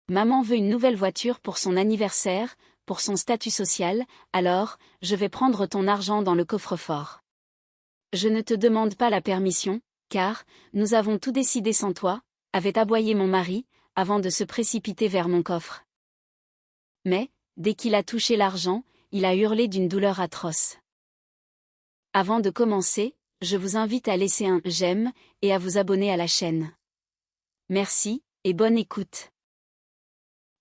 Maman veut une nouvelle voiture pour son anniversaire, pour son statut social, alors, je vais prendre ton argent dans le coffre-fort. Je ne te demande pas la permission, car, nous avons tout décidé sans toi, avait aboyé mon mari, avant de se précipiter vers mon coffre. Mais, dès qu'il a touché l'argent, il a hurlé d'une douleur atroce. Avant de commencer, je vous invite à laisser un « j'aime » et à vous abonner à la chaîne. Merci, et bonne écoute.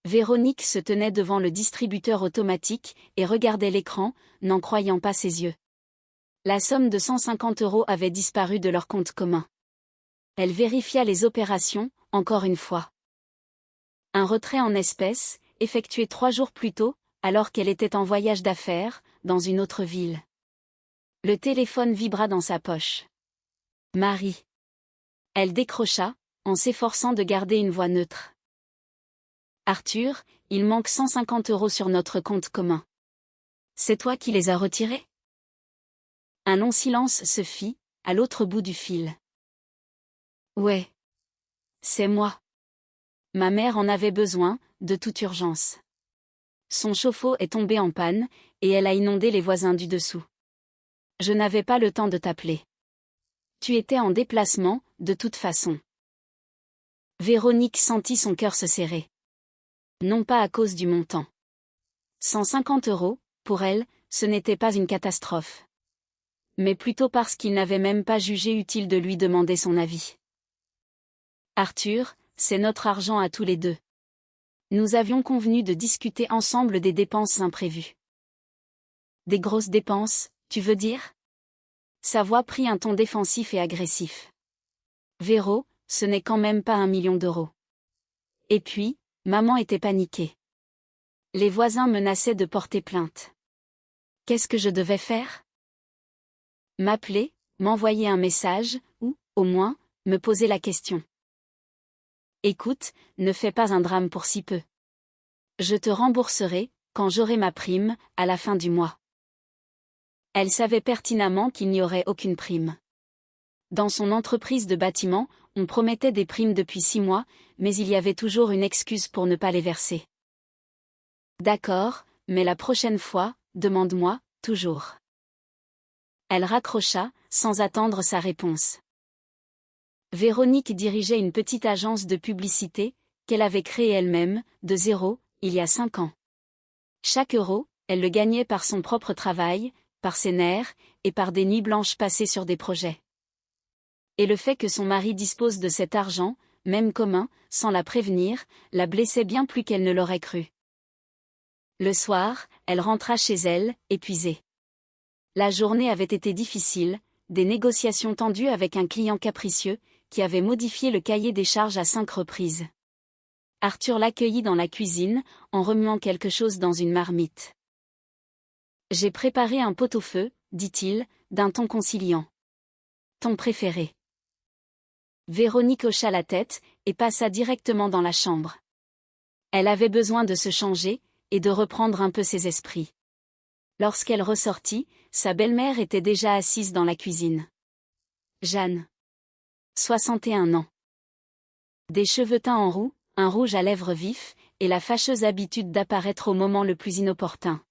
Véronique se tenait devant le distributeur automatique et regardait l'écran, n'en croyant pas ses yeux. La somme de 150 € avait disparu de leur compte commun. Elle vérifia les opérations, encore une fois. Un retrait en espèces, effectué 3 jours plus tôt, alors qu'elle était en voyage d'affaires, dans une autre ville. Le téléphone vibra dans sa poche. Marie. Elle décrocha, en s'efforçant de garder une voix neutre. Arthur, il manque 150 € sur notre compte commun. C'est toi qui les as retirés? Un long silence se fit, à l'autre bout du fil. Ouais. C'est moi. Ma mère en avait besoin, de toute urgence. Son chauffe-eau est tombé en panne, et elle a inondé les voisins du dessous. Je n'avais pas le temps de t'appeler. Tu étais en déplacement, de toute façon. Véronique sentit son cœur se serrer. Non pas à cause du montant. 150 €, pour elle, ce n'était pas une catastrophe. Mais plutôt parce qu'il n'avait même pas jugé utile de lui demander son avis. Arthur, c'est notre argent à tous les deux. Nous avions convenu de discuter ensemble des dépenses imprévues. Des grosses dépenses, tu veux dire? Sa voix prit un ton défensif et agressif. Véro, ce n'est quand même pas 1 million d'euros. Et puis, maman était paniquée. Les voisins menaçaient de porter plainte. Qu'est-ce que je devais faire? M'appeler, m'envoyer un message, ou, au moins, me poser la question. Écoute, ne fais pas un drame pour si peu. Je te rembourserai, quand j'aurai ma prime, à la fin du mois. Elle savait pertinemment qu'il n'y aurait aucune prime. Dans son entreprise de bâtiment, on promettait des primes depuis 6 mois, mais il y avait toujours une excuse pour ne pas les verser. D'accord, mais la prochaine fois, demande-moi, toujours. Elle raccrocha, sans attendre sa réponse. Véronique dirigeait une petite agence de publicité, qu'elle avait créée elle-même, de zéro, il y a 5 ans. Chaque euro, elle le gagnait par son propre travail, par ses nerfs, et par des nuits blanches passées sur des projets. Et le fait que son mari dispose de cet argent, même commun, sans la prévenir, la blessait bien plus qu'elle ne l'aurait cru. Le soir, elle rentra chez elle, épuisée. La journée avait été difficile, des négociations tendues avec un client capricieux, qui avait modifié le cahier des charges à 5 reprises. Arthur l'accueillit dans la cuisine, en remuant quelque chose dans une marmite. « J'ai préparé un pot-au-feu, dit-il, d'un ton conciliant. Ton préféré. » Véronique hocha la tête, et passa directement dans la chambre. Elle avait besoin de se changer, et de reprendre un peu ses esprits. Lorsqu'elle ressortit, sa belle-mère était déjà assise dans la cuisine. Jeanne. 61 ans. Des cheveux teints en roux, un rouge à lèvres vif, et la fâcheuse habitude d'apparaître au moment le plus inopportun.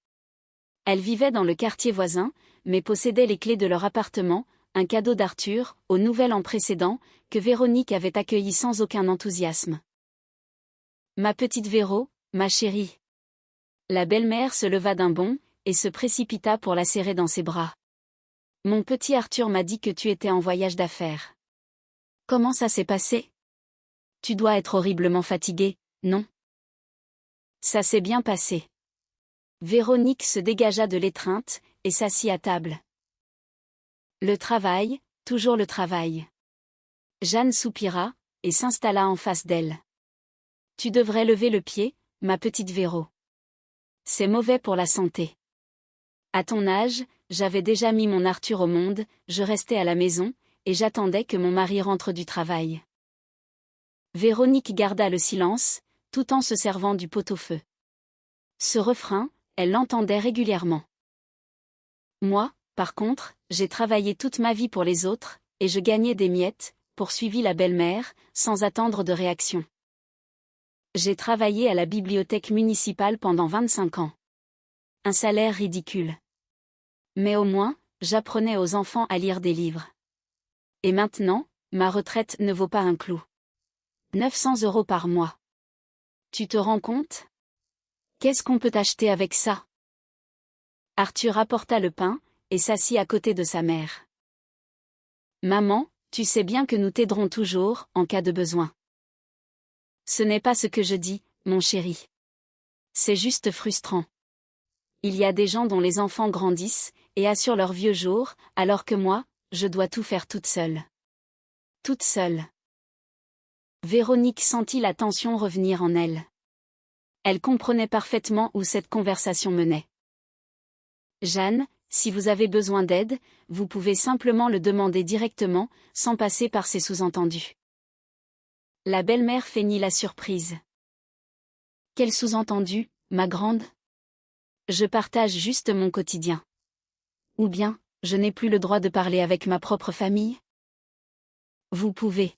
Elle vivait dans le quartier voisin, mais possédait les clés de leur appartement, un cadeau d'Arthur, au nouvel an précédent, que Véronique avait accueilli sans aucun enthousiasme. « Ma petite Véro, ma chérie. » La belle-mère se leva d'un bond, et se précipita pour la serrer dans ses bras. « Mon petit Arthur m'a dit que tu étais en voyage d'affaires. Comment ça s'est passé? Tu dois être horriblement fatiguée, non? » Ça s'est bien passé. Véronique se dégagea de l'étreinte, et s'assit à table. Le travail, toujours le travail. Jeanne soupira, et s'installa en face d'elle. Tu devrais lever le pied, ma petite Véro. C'est mauvais pour la santé. À ton âge, j'avais déjà mis mon Arthur au monde, je restais à la maison, et j'attendais que mon mari rentre du travail. Véronique garda le silence, tout en se servant du pot-au-feu. Ce refrain, elle l'entendait régulièrement. Moi, par contre, j'ai travaillé toute ma vie pour les autres, et je gagnais des miettes, poursuivit la belle-mère, sans attendre de réaction. J'ai travaillé à la bibliothèque municipale pendant 25 ans. Un salaire ridicule. Mais au moins, j'apprenais aux enfants à lire des livres. Et maintenant, ma retraite ne vaut pas un clou. 900 € par mois. Tu te rends compte? Qu'est-ce qu'on peut acheter avec ça? Arthur apporta le pain, et s'assit à côté de sa mère. Maman, tu sais bien que nous t'aiderons toujours, en cas de besoin. Ce n'est pas ce que je dis, mon chéri. C'est juste frustrant. Il y a des gens dont les enfants grandissent, et assurent leurs vieux jours, alors que moi, je dois tout faire toute seule. Toute seule. Véronique sentit la tension revenir en elle. Elle comprenait parfaitement où cette conversation menait. Jeanne, si vous avez besoin d'aide, vous pouvez simplement le demander directement, sans passer par ces sous-entendus. La belle-mère feignit la surprise. Quel sous-entendu, ma grande? Je partage juste mon quotidien. Ou bien, je n'ai plus le droit de parler avec ma propre famille? Vous pouvez.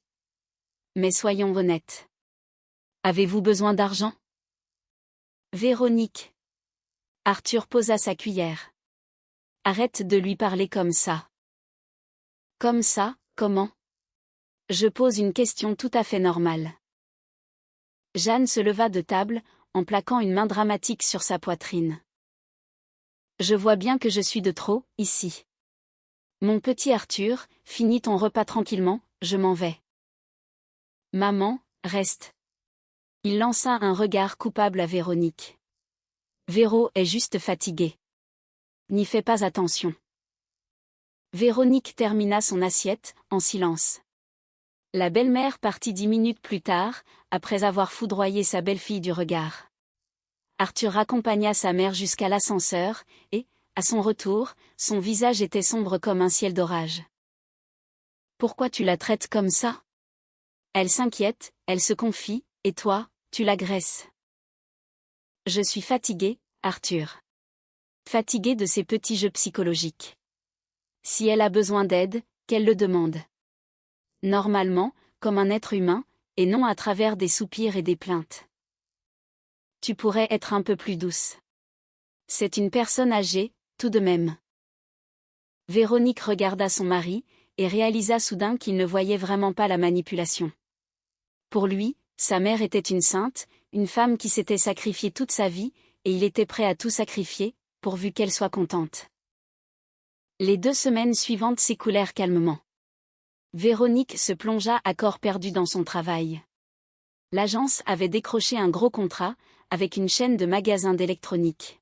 Mais soyons honnêtes. Avez-vous besoin d'argent? Véronique. Arthur posa sa cuillère. Arrête de lui parler comme ça. Comme ça, comment? Je pose une question tout à fait normale. Jeanne se leva de table, en plaquant une main dramatique sur sa poitrine. Je vois bien que je suis de trop, ici. Mon petit Arthur, finis ton repas tranquillement, je m'en vais. Maman, reste. Il lança un regard coupable à Véronique. Véro est juste fatiguée. N'y fais pas attention. Véronique termina son assiette, en silence. La belle-mère partit 10 minutes plus tard, après avoir foudroyé sa belle-fille du regard. Arthur accompagna sa mère jusqu'à l'ascenseur, et, à son retour, son visage était sombre comme un ciel d'orage. Pourquoi tu la traites comme ça? Elle s'inquiète, elle se confie, et toi, tu l'agresses. Je suis fatiguée, Arthur. Fatiguée de ces petits jeux psychologiques. Si elle a besoin d'aide, qu'elle le demande. Normalement, comme un être humain, et non à travers des soupirs et des plaintes. Tu pourrais être un peu plus douce. C'est une personne âgée, tout de même. Véronique regarda son mari, et réalisa soudain qu'il ne voyait vraiment pas la manipulation. Pour lui, sa mère était une sainte, une femme qui s'était sacrifiée toute sa vie, et il était prêt à tout sacrifier, pourvu qu'elle soit contente. Les 2 semaines suivantes s'écoulèrent calmement. Véronique se plongea à corps perdu dans son travail. L'agence avait décroché un gros contrat, avec une chaîne de magasins d'électronique.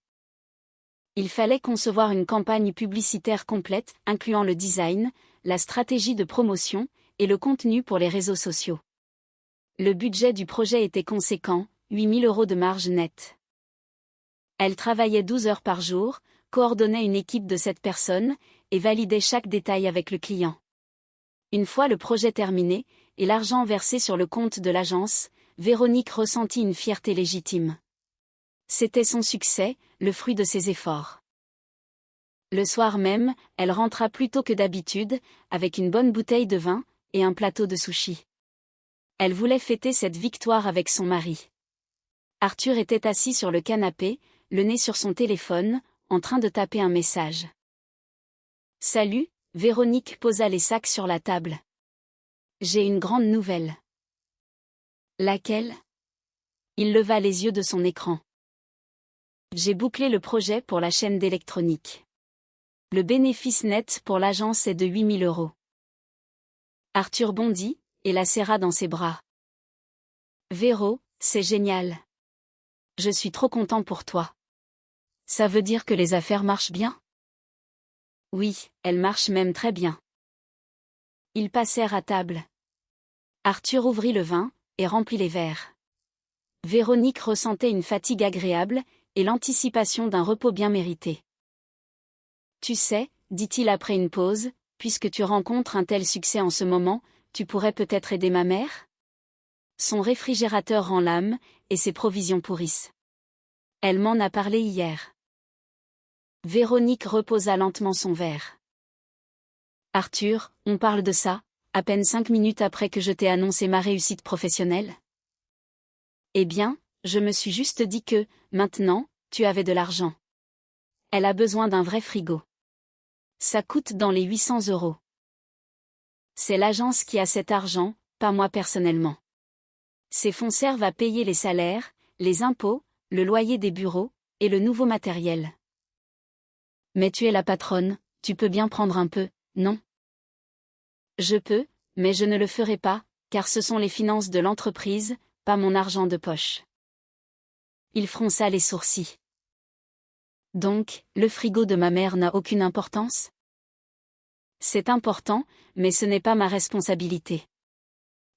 Il fallait concevoir une campagne publicitaire complète, incluant le design, la stratégie de promotion, et le contenu pour les réseaux sociaux. Le budget du projet était conséquent, 8 000 € de marge nette. Elle travaillait 12 heures par jour, coordonnait une équipe de 7 personnes, et validait chaque détail avec le client. Une fois le projet terminé, et l'argent versé sur le compte de l'agence, Véronique ressentit une fierté légitime. C'était son succès, le fruit de ses efforts. Le soir même, elle rentra plus tôt que d'habitude, avec une bonne bouteille de vin, et un plateau de sushis. Elle voulait fêter cette victoire avec son mari. Arthur était assis sur le canapé, le nez sur son téléphone, en train de taper un message. « Salut », Véronique posa les sacs sur la table. « J'ai une grande nouvelle. »« Laquelle ?» Il leva les yeux de son écran. « J'ai bouclé le projet pour la chaîne d'électronique. Le bénéfice net pour l'agence est de 8 000 €. Arthur bondit, et la serra dans ses bras. « Véro, c'est génial. Je suis trop content pour toi. Ça veut dire que les affaires marchent bien? » Oui, elles marchent même très bien. Ils passèrent à table. Arthur ouvrit le vin, et remplit les verres. Véronique ressentait une fatigue agréable, et l'anticipation d'un repos bien mérité. « Tu sais, dit-il après une pause, puisque tu rencontres un tel succès en ce moment, tu pourrais peut-être aider ma mère? Son réfrigérateur rend l'âme, et ses provisions pourrissent. Elle m'en a parlé hier. » Véronique reposa lentement son verre. « Arthur, on parle de ça, à peine 5 minutes après que je t'ai annoncé ma réussite professionnelle? » Eh bien, je me suis juste dit que, maintenant, tu avais de l'argent. Elle a besoin d'un vrai frigo. Ça coûte dans les 800 €. C'est l'agence qui a cet argent, pas moi personnellement. Ces fonds servent à payer les salaires, les impôts, le loyer des bureaux, et le nouveau matériel. Mais tu es la patronne, tu peux bien prendre un peu, non? Je peux, mais je ne le ferai pas, car ce sont les finances de l'entreprise, pas mon argent de poche. Il fronça les sourcils. Donc, le frigo de ma mère n'a aucune importance? C'est important, mais ce n'est pas ma responsabilité.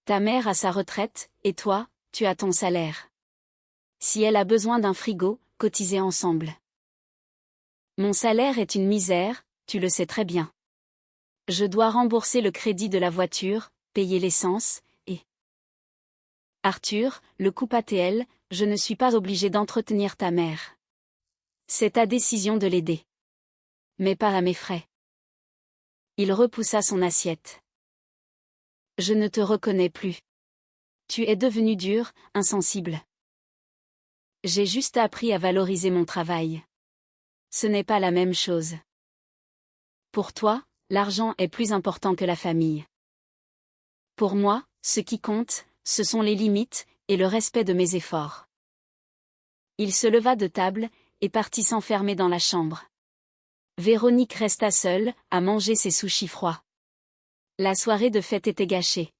Ta mère a sa retraite, et toi, tu as ton salaire. Si elle a besoin d'un frigo, cotisez ensemble. Mon salaire est une misère, tu le sais très bien. Je dois rembourser le crédit de la voiture, payer l'essence, et... Arthur, le coupe ATL, je ne suis pas obligé d'entretenir ta mère. C'est ta décision de l'aider. Mais pas à mes frais. Il repoussa son assiette. Je ne te reconnais plus. Tu es devenu dur, insensible. J'ai juste appris à valoriser mon travail. Ce n'est pas la même chose. Pour toi, l'argent est plus important que la famille. Pour moi, ce qui compte, ce sont les limites, et le respect de mes efforts. Il se leva de table, et partit s'enfermer dans la chambre. Véronique resta seule, à manger ses sushis froids. La soirée de fête était gâchée.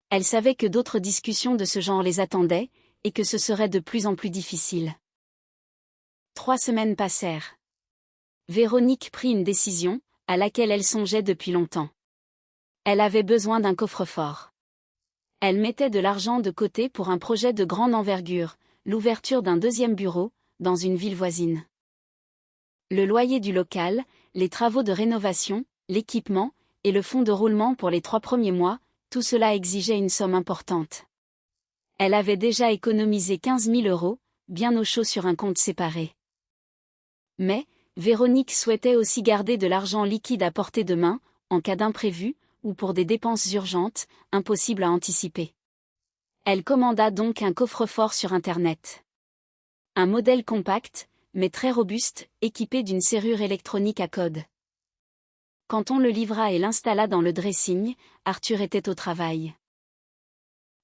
Elle savait que d'autres discussions de ce genre les attendaient, et que ce serait de plus en plus difficile. 3 semaines passèrent. Véronique prit une décision, à laquelle elle songeait depuis longtemps. Elle avait besoin d'un coffre-fort. Elle mettait de l'argent de côté pour un projet de grande envergure, l'ouverture d'un 2e bureau, dans une ville voisine. Le loyer du local, les travaux de rénovation, l'équipement, et le fonds de roulement pour les 3 premiers mois, tout cela exigeait une somme importante. Elle avait déjà économisé 15 000 €, bien au chaud sur un compte séparé. Mais, Véronique souhaitait aussi garder de l'argent liquide à portée de main, en cas d'imprévu, ou pour des dépenses urgentes, impossibles à anticiper. Elle commanda donc un coffre-fort sur Internet. Un modèle compact, mais très robuste, équipé d'une serrure électronique à code. Quand on le livra et l'installa dans le dressing, Arthur était au travail.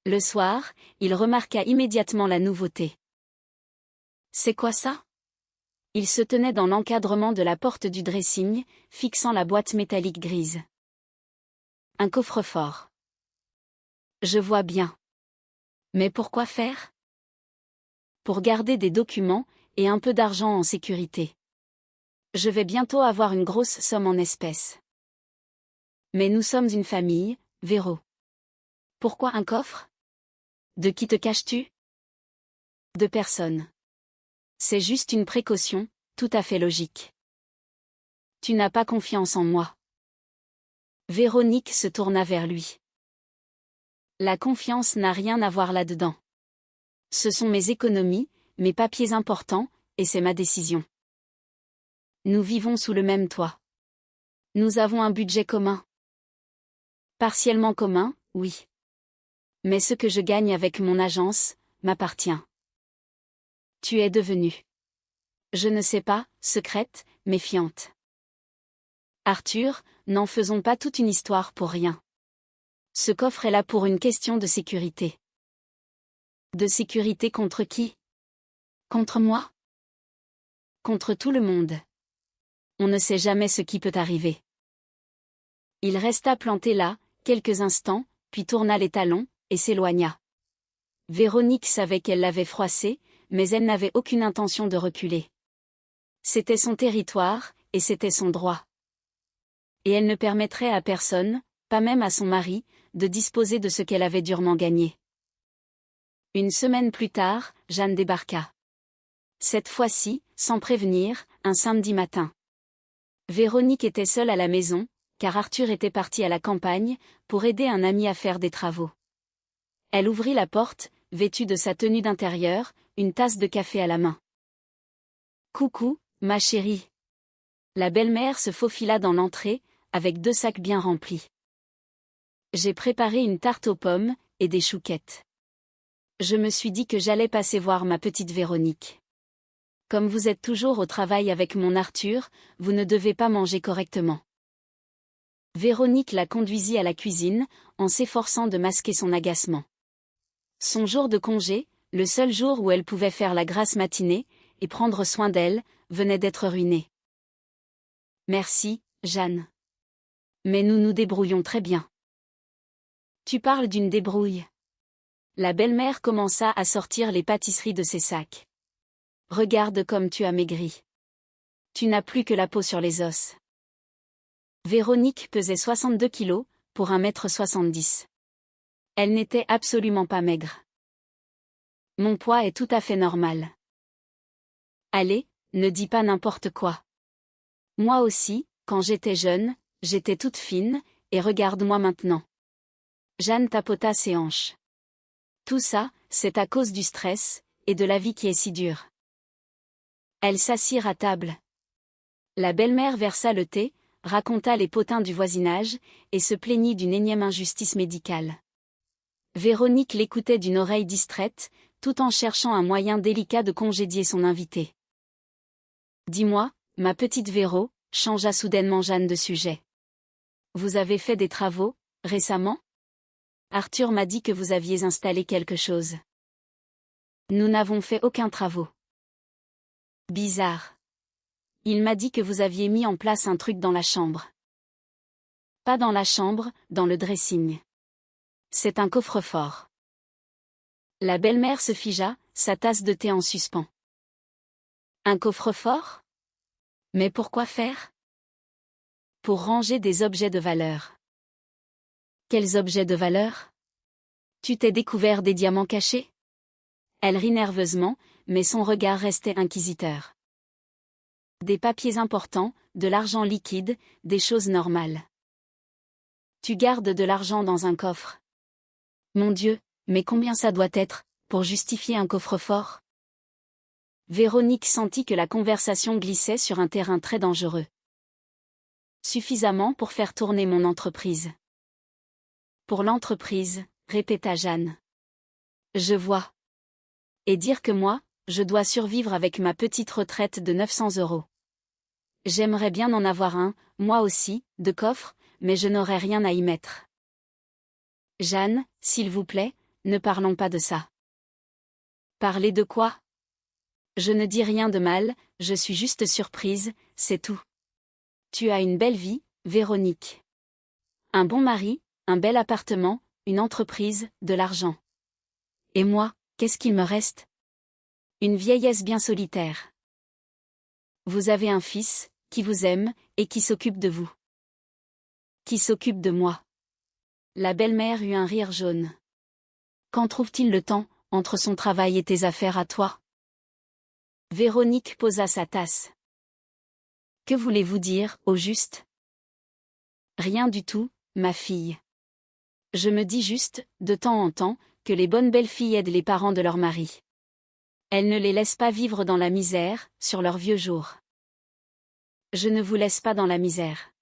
Le soir, il remarqua immédiatement la nouveauté. C'est quoi ça? Il se tenait dans l'encadrement de la porte du dressing, fixant la boîte métallique grise. Un coffre-fort. Je vois bien. Mais pourquoi faire? Pour garder des documents, et un peu d'argent en sécurité. Je vais bientôt avoir une grosse somme en espèces. Mais nous sommes une famille, Véro. Pourquoi un coffre? De qui te caches-tu? De personne. C'est juste une précaution, tout à fait logique. Tu n'as pas confiance en moi. Véronique se tourna vers lui. La confiance n'a rien à voir là-dedans. Ce sont mes économies, mes papiers importants, et c'est ma décision. Nous vivons sous le même toit. Nous avons un budget commun. Partiellement commun, oui. Mais ce que je gagne avec mon agence, m'appartient. Tu es devenue. Je ne sais pas, secrète, méfiante. Arthur, n'en faisons pas toute une histoire pour rien. Ce coffre est là pour une question de sécurité. De sécurité contre qui? Contre moi? Contre tout le monde. On ne sait jamais ce qui peut arriver. Il resta planté là, quelques instants, puis tourna les talons, et s'éloigna. Véronique savait qu'elle l'avait froissé, mais elle n'avait aucune intention de reculer. C'était son territoire, et c'était son droit. Et elle ne permettrait à personne, pas même à son mari, de disposer de ce qu'elle avait durement gagné. Une semaine plus tard, Jeanne débarqua. Cette fois-ci, sans prévenir, un samedi matin. Véronique était seule à la maison, car Arthur était parti à la campagne, pour aider un ami à faire des travaux. Elle ouvrit la porte, vêtue de sa tenue d'intérieur, une tasse de café à la main. « Coucou, ma chérie. » La belle-mère se faufila dans l'entrée, avec 2 sacs bien remplis. « J'ai préparé une tarte aux pommes, et des chouquettes. Je me suis dit que j'allais passer voir ma petite Véronique. Comme vous êtes toujours au travail avec mon Arthur, vous ne devez pas manger correctement. Véronique la conduisit à la cuisine, en s'efforçant de masquer son agacement. Son jour de congé, le seul jour où elle pouvait faire la grasse matinée, et prendre soin d'elle, venait d'être ruiné. Merci, Jeanne. Mais nous nous débrouillons très bien. Tu parles d'une débrouille. La belle-mère commença à sortir les pâtisseries de ses sacs. Regarde comme tu as maigri. Tu n'as plus que la peau sur les os. Véronique pesait 62 kilos, pour 1,70 m. Elle n'était absolument pas maigre. Mon poids est tout à fait normal. Allez, ne dis pas n'importe quoi. Moi aussi, quand j'étais jeune, j'étais toute fine, et regarde-moi maintenant. Jeanne tapota ses hanches. Tout ça, c'est à cause du stress, et de la vie qui est si dure. Elles s'assirent à table. La belle-mère versa le thé, raconta les potins du voisinage, et se plaignit d'une énième injustice médicale. Véronique l'écoutait d'une oreille distraite, tout en cherchant un moyen délicat de congédier son invité. Dis-moi, ma petite Véro, changea soudainement Jeanne de sujet. Vous avez fait des travaux, récemment? Arthur m'a dit que vous aviez installé quelque chose. Nous n'avons fait aucun travaux. Bizarre. Il m'a dit que vous aviez mis en place un truc dans la chambre. Pas dans la chambre, dans le dressing. C'est un coffre-fort. La belle-mère se figea, sa tasse de thé en suspens. Un coffre-fort? Mais pourquoi faire? Pour ranger des objets de valeur. Quels objets de valeur? Tu t'es découvert des diamants cachés? Elle rit nerveusement, mais son regard restait inquisiteur. Des papiers importants, de l'argent liquide, des choses normales. Tu gardes de l'argent dans un coffre. Mon Dieu, mais combien ça doit être, pour justifier un coffre-fort? Véronique sentit que la conversation glissait sur un terrain très dangereux. Suffisamment pour faire tourner mon entreprise. Pour l'entreprise, répéta Jeanne. Je vois. Et dire que moi, je dois survivre avec ma petite retraite de 900 €. J'aimerais bien en avoir un, moi aussi, de coffre, mais je n'aurais rien à y mettre. Jeanne, s'il vous plaît, ne parlons pas de ça. Parler de quoi? Je ne dis rien de mal, je suis juste surprise, c'est tout. Tu as une belle vie, Véronique. Un bon mari, un bel appartement, une entreprise, de l'argent. Et moi, qu'est-ce qu'il me reste? Une vieillesse bien solitaire. Vous avez un fils, qui vous aime, et qui s'occupe de vous. Qui s'occupe de moi. La belle-mère eut un rire jaune. Quand trouve-t-il le temps, entre son travail et tes affaires à toi? Véronique posa sa tasse. Que voulez-vous dire, au juste? Rien du tout, ma fille. Je me dis juste, de temps en temps, que les bonnes belles filles aident les parents de leur mari. Elles ne les laissent pas vivre dans la misère, sur leurs vieux jours. Je ne vous laisse pas dans la misère.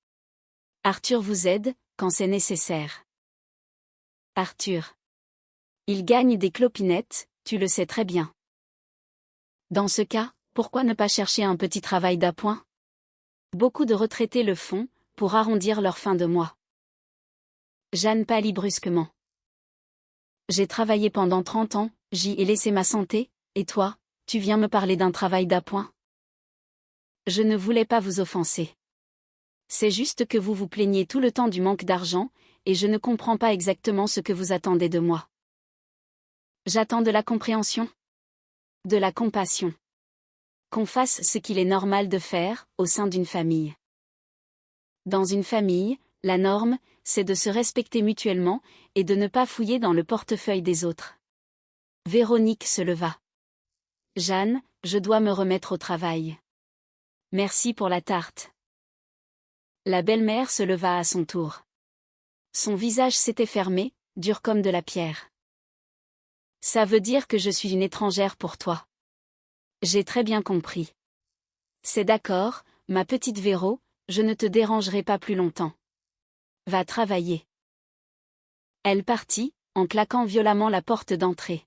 Arthur vous aide, quand c'est nécessaire. Arthur. Il gagne des clopinettes, tu le sais très bien. Dans ce cas, pourquoi ne pas chercher un petit travail d'appoint? Beaucoup de retraités le font, pour arrondir leur fin de mois. Jeanne pâlit brusquement. J'ai travaillé pendant 30 ans, j'y ai laissé ma santé, et toi, tu viens me parler d'un travail d'appoint? Je ne voulais pas vous offenser. C'est juste que vous vous plaignez tout le temps du manque d'argent, et je ne comprends pas exactement ce que vous attendez de moi. J'attends de la compréhension. De la compassion. Qu'on fasse ce qu'il est normal de faire, au sein d'une famille. Dans une famille, la norme, c'est de se respecter mutuellement, et de ne pas fouiller dans le portefeuille des autres. Véronique se leva. Jeanne, je dois me remettre au travail. Merci pour la tarte. La belle-mère se leva à son tour. Son visage s'était fermé, dur comme de la pierre. Ça veut dire que je suis une étrangère pour toi. J'ai très bien compris. C'est d'accord, ma petite Véro, je ne te dérangerai pas plus longtemps. Va travailler. Elle partit, en claquant violemment la porte d'entrée.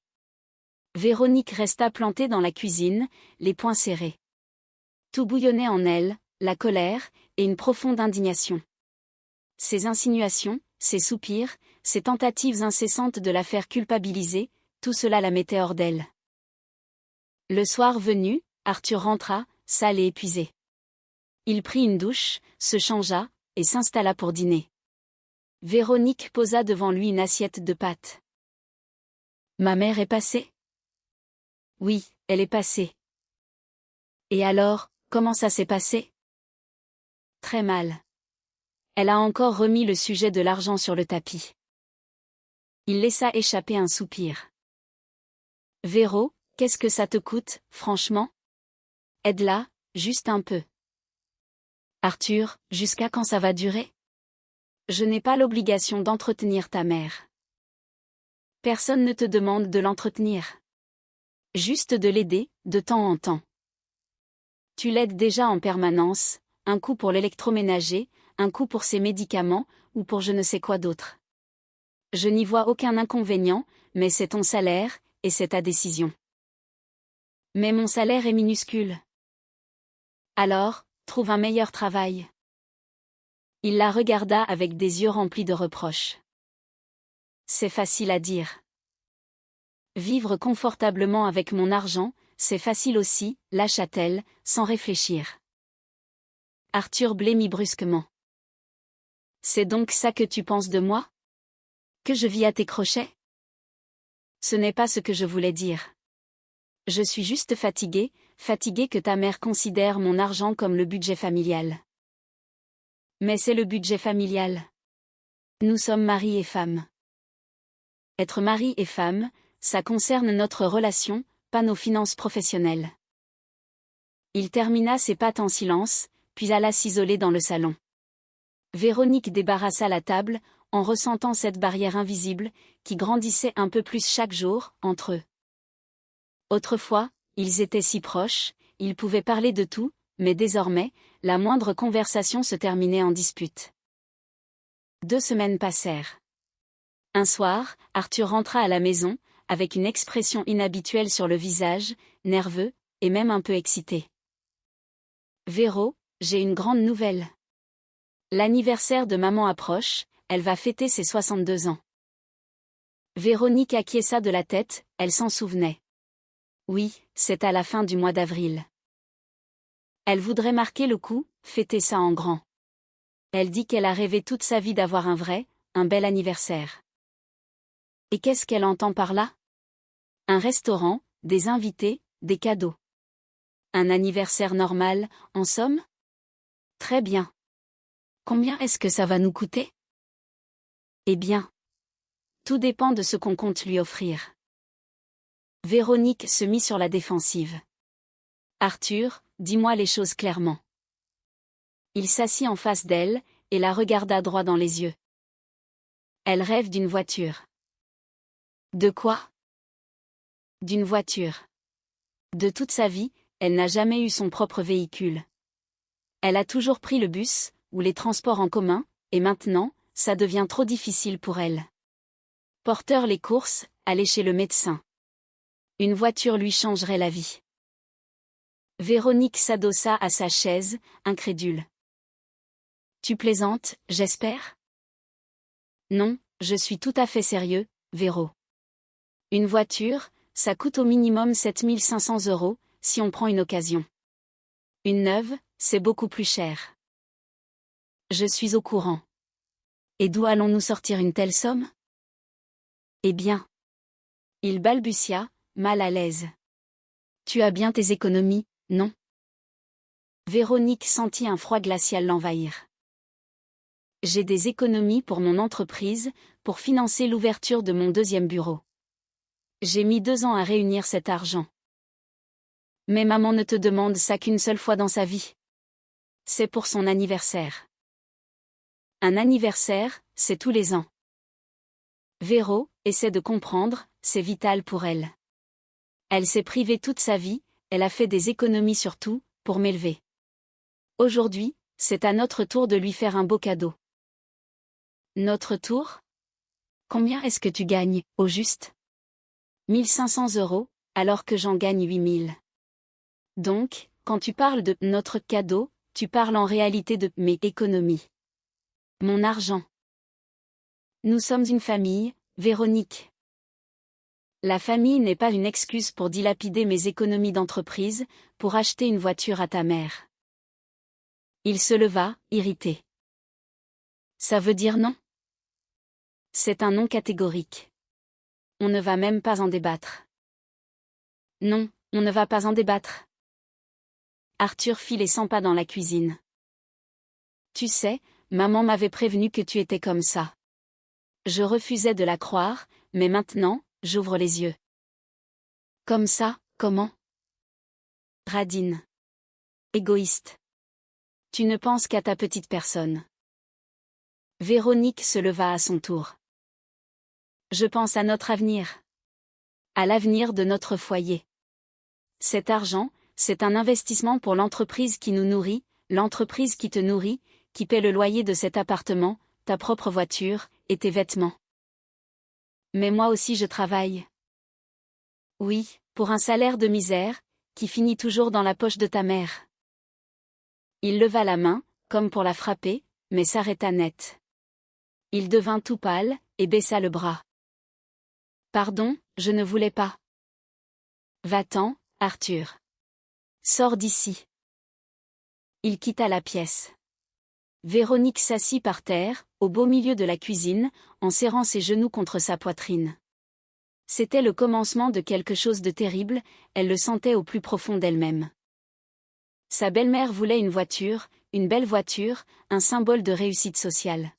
Véronique resta plantée dans la cuisine, les poings serrés. Tout bouillonnait en elle, la colère, et une profonde indignation. Ses insinuations, ses soupirs, ses tentatives incessantes de la faire culpabiliser, tout cela la mettait hors d'elle. Le soir venu, Arthur rentra, sale et épuisé. Il prit une douche, se changea, et s'installa pour dîner. Véronique posa devant lui une assiette de pâtes. « Ma mère est passée ?»« Oui, elle est passée. »« Et alors, comment ça s'est passé ?»« Très mal. » Elle a encore remis le sujet de l'argent sur le tapis. Il laissa échapper un soupir. « Véro, qu'est-ce que ça te coûte, franchement ? Aide-la, juste un peu. » « Arthur, jusqu'à quand ça va durer ? Je n'ai pas l'obligation d'entretenir ta mère. Personne ne te demande de l'entretenir. Juste de l'aider, de temps en temps. Tu l'aides déjà en permanence, un coup pour l'électroménager, un coup pour ses médicaments, ou pour je ne sais quoi d'autre. Je n'y vois aucun inconvénient, mais c'est ton salaire, et c'est ta décision. Mais mon salaire est minuscule. Alors, trouve un meilleur travail. Il la regarda avec des yeux remplis de reproches. C'est facile à dire. Vivre confortablement avec mon argent, c'est facile aussi, lâcha-t-elle, sans réfléchir. Arthur blêmit brusquement. C'est donc ça que tu penses de moi ? Que je vis à tes crochets ? Ce n'est pas ce que je voulais dire. Je suis juste fatiguée que ta mère considère mon argent comme le budget familial. Mais c'est le budget familial. Nous sommes mari et femme. Être mari et femme, ça concerne notre relation, pas nos finances professionnelles. Il termina ses pâtes en silence, puis alla s'isoler dans le salon. Véronique débarrassa la table, en ressentant cette barrière invisible, qui grandissait un peu plus chaque jour, entre eux. Autrefois, ils étaient si proches, ils pouvaient parler de tout, mais désormais, la moindre conversation se terminait en dispute. 2 semaines passèrent. Un soir, Arthur rentra à la maison, avec une expression inhabituelle sur le visage, nerveux, et même un peu excité. « Véro, j'ai une grande nouvelle. L'anniversaire de maman approche, elle va fêter ses 62 ans. » Véronique acquiesça de la tête, elle s'en souvenait. Oui, c'est à la fin du mois d'avril. Elle voudrait marquer le coup, fêter ça en grand. Elle dit qu'elle a rêvé toute sa vie d'avoir un bel anniversaire. Et qu'est-ce qu'elle entend par là ? Un restaurant, des invités, des cadeaux. Un anniversaire normal, en somme ? Très bien. Combien est-ce que ça va nous coûter ? Eh bien, tout dépend de ce qu'on compte lui offrir. Véronique se mit sur la défensive. Arthur, dis-moi les choses clairement. Il s'assit en face d'elle, et la regarda droit dans les yeux. Elle rêve d'une voiture. De quoi ? D'une voiture. De toute sa vie, elle n'a jamais eu son propre véhicule. Elle a toujours pris le bus, ou les transports en commun, et maintenant, ça devient trop difficile pour elle. Porteur les courses, aller chez le médecin. Une voiture lui changerait la vie. Véronique s'adossa à sa chaise, incrédule. Tu plaisantes, j'espère ? Non, je suis tout à fait sérieux, Véro. Une voiture, ça coûte au minimum 7 500 €, si on prend une occasion. Une neuve, c'est beaucoup plus cher. Je suis au courant. Et d'où allons-nous sortir une telle somme ? Eh bien. Il balbutia, mal à l'aise. Tu as bien tes économies, non ? Véronique sentit un froid glacial l'envahir. J'ai des économies pour mon entreprise, pour financer l'ouverture de mon 2e bureau. J'ai mis 2 ans à réunir cet argent. Mais maman ne te demande ça qu'une seule fois dans sa vie. C'est pour son anniversaire. Un anniversaire, c'est tous les ans. Véro, essaie de comprendre, c'est vital pour elle. Elle s'est privée toute sa vie, elle a fait des économies sur tout, pour m'élever. Aujourd'hui, c'est à notre tour de lui faire un beau cadeau. Notre tour ? Combien est-ce que tu gagnes, au juste ? 1 500 €, alors que j'en gagne 8000. Donc, quand tu parles de notre cadeau, tu parles en réalité de mes économies. Mon argent. Nous sommes une famille, Véronique. La famille n'est pas une excuse pour dilapider mes économies d'entreprise, pour acheter une voiture à ta mère. Il se leva, irrité. Ça veut dire non? C'est un non catégorique. On ne va même pas en débattre. Non, on ne va pas en débattre. Arthur fit les 100 pas dans la cuisine. Tu sais, maman m'avait prévenu que tu étais comme ça. Je refusais de la croire, mais maintenant, j'ouvre les yeux. Comme ça, comment? Radine. Égoïste. Tu ne penses qu'à ta petite personne. Véronique se leva à son tour. Je pense à notre avenir. À l'avenir de notre foyer. Cet argent, c'est un investissement pour l'entreprise qui nous nourrit, l'entreprise qui te nourrit, qui paie le loyer de cet appartement, ta propre voiture, et tes vêtements. Mais moi aussi je travaille. Oui, pour un salaire de misère, qui finit toujours dans la poche de ta mère. Il leva la main, comme pour la frapper, mais s'arrêta net. Il devint tout pâle, et baissa le bras. Pardon, je ne voulais pas. Va-t'en, Arthur. Sors d'ici. Il quitta la pièce. Véronique s'assit par terre, au beau milieu de la cuisine, en serrant ses genoux contre sa poitrine. C'était le commencement de quelque chose de terrible, elle le sentait au plus profond d'elle-même. Sa belle-mère voulait une voiture, une belle voiture, un symbole de réussite sociale.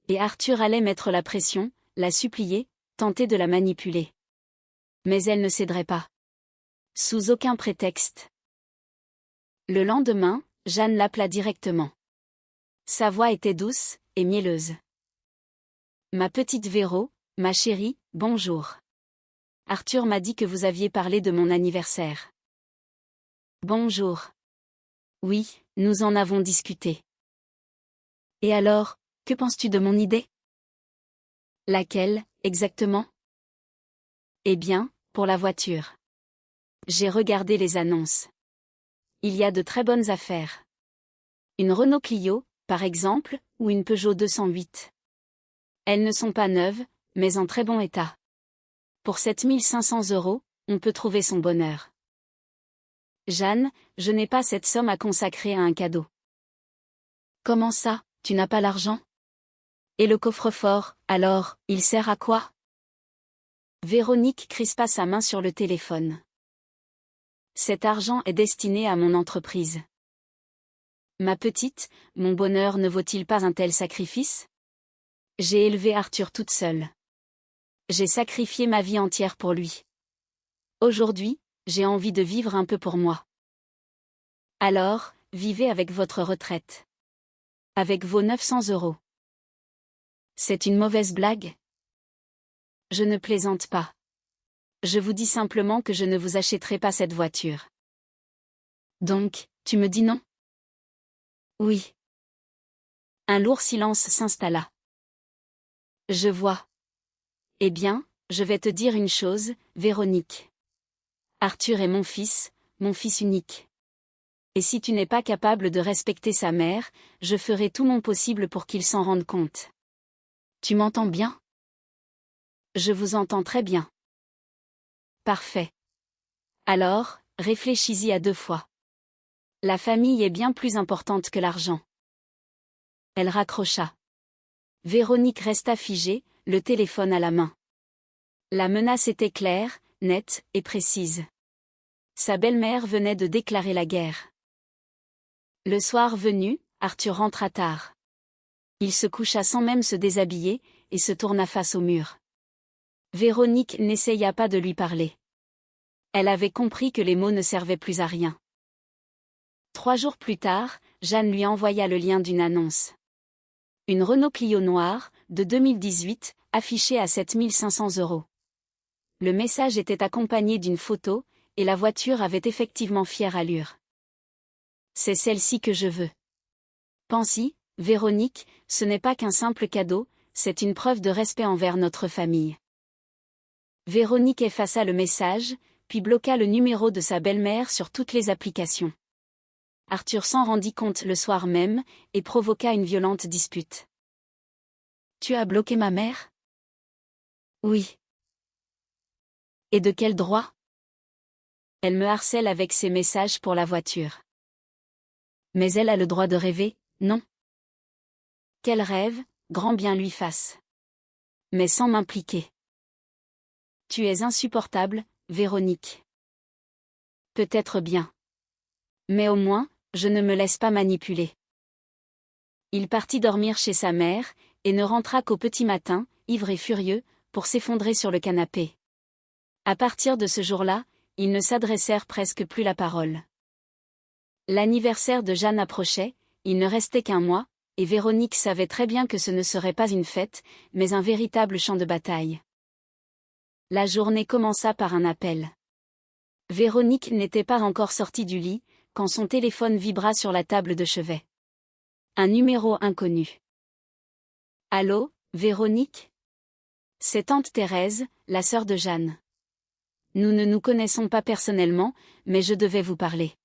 Et Arthur allait mettre la pression, la supplier, tenter de la manipuler. Mais elle ne céderait pas. Sous aucun prétexte. Le lendemain, Jeanne l'appela directement. Sa voix était douce et mielleuse. Ma petite Véro, ma chérie, bonjour. Arthur m'a dit que vous aviez parlé de mon anniversaire. Bonjour. Oui, nous en avons discuté. Et alors, que penses-tu de mon idée? Laquelle, exactement? Eh bien, pour la voiture. J'ai regardé les annonces. Il y a de très bonnes affaires. Une Renault Clio, par exemple, ou une Peugeot 208. Elles ne sont pas neuves, mais en très bon état. Pour 7500 €, on peut trouver son bonheur. Jeanne, je n'ai pas cette somme à consacrer à un cadeau. Comment ça, tu n'as pas l'argent? Et le coffre-fort, alors, il sert à quoi? Véronique crispa sa main sur le téléphone. Cet argent est destiné à mon entreprise. Ma petite, mon bonheur ne vaut-il pas un tel sacrifice? J'ai élevé Arthur toute seule. J'ai sacrifié ma vie entière pour lui. Aujourd'hui, j'ai envie de vivre un peu pour moi. Alors, vivez avec votre retraite. Avec vos 900 €. C'est une mauvaise blague? Je ne plaisante pas. Je vous dis simplement que je ne vous achèterai pas cette voiture. Donc, tu me dis non? Oui. Un lourd silence s'installa. Je vois. Eh bien, je vais te dire une chose, Véronique. Arthur est mon fils unique. Et si tu n'es pas capable de respecter sa mère, je ferai tout mon possible pour qu'il s'en rende compte. Tu m'entends bien? Je vous entends très bien. Parfait. Alors, réfléchis-y à 2 fois. La famille est bien plus importante que l'argent. Elle raccrocha. Véronique resta figée, le téléphone à la main. La menace était claire, nette et précise. Sa belle-mère venait de déclarer la guerre. Le soir venu, Arthur rentra tard. Il se coucha sans même se déshabiller, et se tourna face au mur. Véronique n'essaya pas de lui parler. Elle avait compris que les mots ne servaient plus à rien. 3 jours plus tard, Jeanne lui envoya le lien d'une annonce. Une Renault Clio noire, de 2018, affichée à 7500 €. Le message était accompagné d'une photo, et la voiture avait effectivement fière allure. C'est celle-ci que je veux. Pense-y, Véronique, ce n'est pas qu'un simple cadeau, c'est une preuve de respect envers notre famille. Véronique effaça le message, puis bloqua le numéro de sa belle-mère sur toutes les applications. Arthur s'en rendit compte le soir même, et provoqua une violente dispute. « Tu as bloqué ma mère ? » ?»« Oui. »« Et de quel droit ? » ?»« Elle me harcèle avec ses messages pour la voiture. »« Mais elle a le droit de rêver, non ? » ?»« Quel rêve, grand bien lui fasse. Mais sans m'impliquer. » »« Tu es insupportable, Véronique. » »« Peut-être bien. Mais au moins, je ne me laisse pas manipuler. » Il partit dormir chez sa mère, et ne rentra qu'au petit matin, ivre et furieux, pour s'effondrer sur le canapé. À partir de ce jour-là, ils ne s'adressèrent presque plus la parole. L'anniversaire de Jeanne approchait, il ne restait qu'un mois, et Véronique savait très bien que ce ne serait pas une fête, mais un véritable champ de bataille. La journée commença par un appel. Véronique n'était pas encore sortie du lit, quand son téléphone vibra sur la table de chevet. Un numéro inconnu. « Allô, Véronique ? C'est tante Thérèse, la sœur de Jeanne. Nous ne nous connaissons pas personnellement, mais je devais vous parler. »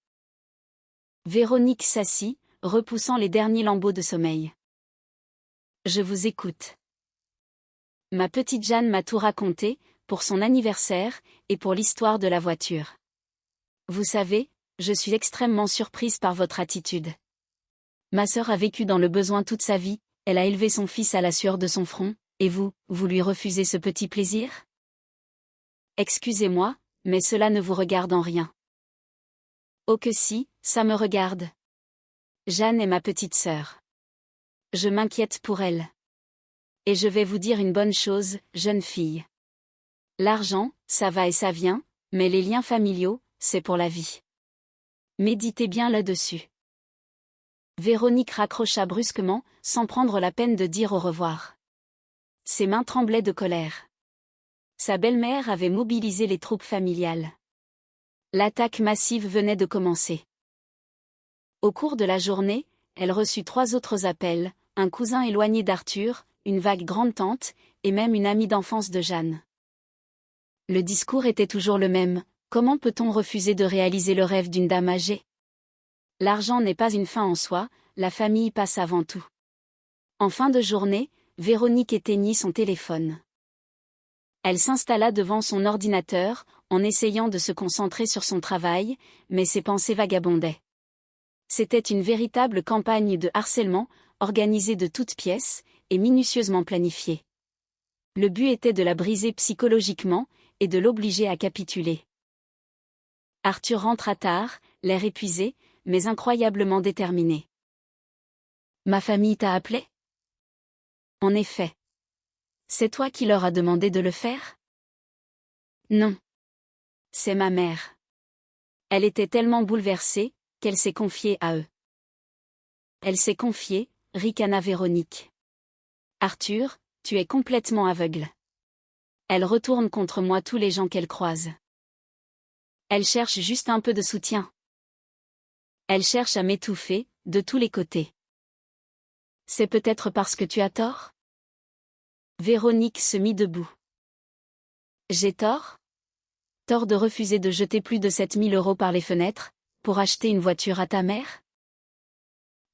Véronique s'assit, repoussant les derniers lambeaux de sommeil. « Je vous écoute. Ma petite Jeanne m'a tout raconté, pour son anniversaire, et pour l'histoire de la voiture. Vous savez, je suis extrêmement surprise par votre attitude. Ma sœur a vécu dans le besoin toute sa vie, elle a élevé son fils à la sueur de son front, et vous lui refusez ce petit plaisir ? Excusez-moi, mais cela ne vous regarde en rien. Oh que si, ça me regarde. Jeanne est ma petite sœur. Je m'inquiète pour elle. Et je vais vous dire une bonne chose, jeune fille. L'argent, ça va et ça vient, mais les liens familiaux, c'est pour la vie. Méditez bien là-dessus. » Véronique raccrocha brusquement, sans prendre la peine de dire au revoir. Ses mains tremblaient de colère. Sa belle-mère avait mobilisé les troupes familiales. L'attaque massive venait de commencer. Au cours de la journée, elle reçut 3 autres appels, un cousin éloigné d'Arthur, une vague grande-tante, et même une amie d'enfance de Jeanne. Le discours était toujours le même, comment peut-on refuser de réaliser le rêve d'une dame âgée ? L'argent n'est pas une fin en soi, la famille passe avant tout. En fin de journée, Véronique éteignit son téléphone. Elle s'installa devant son ordinateur, en essayant de se concentrer sur son travail, mais ses pensées vagabondaient. C'était une véritable campagne de harcèlement, organisée de toutes pièces, et minutieusement planifiée. Le but était de la briser psychologiquement, et de l'obliger à capituler. Arthur rentra tard, l'air épuisé, mais incroyablement déterminé. « Ma famille t'a appelé ? » ?»« En effet. C'est toi qui leur as demandé de le faire ? » ?»« Non. C'est ma mère. Elle était tellement bouleversée, qu'elle s'est confiée à eux. » »« Elle s'est confiée, » ricana Véronique. « Arthur, tu es complètement aveugle. Elle retourne contre moi tous les gens qu'elle croise. Elle cherche juste un peu de soutien. Elle cherche à m'étouffer, de tous les côtés. C'est peut-être parce que tu as tort ? » Véronique se mit debout. « J'ai tort ? Tort de refuser de jeter plus de 7 000 € par les fenêtres, pour acheter une voiture à ta mère ?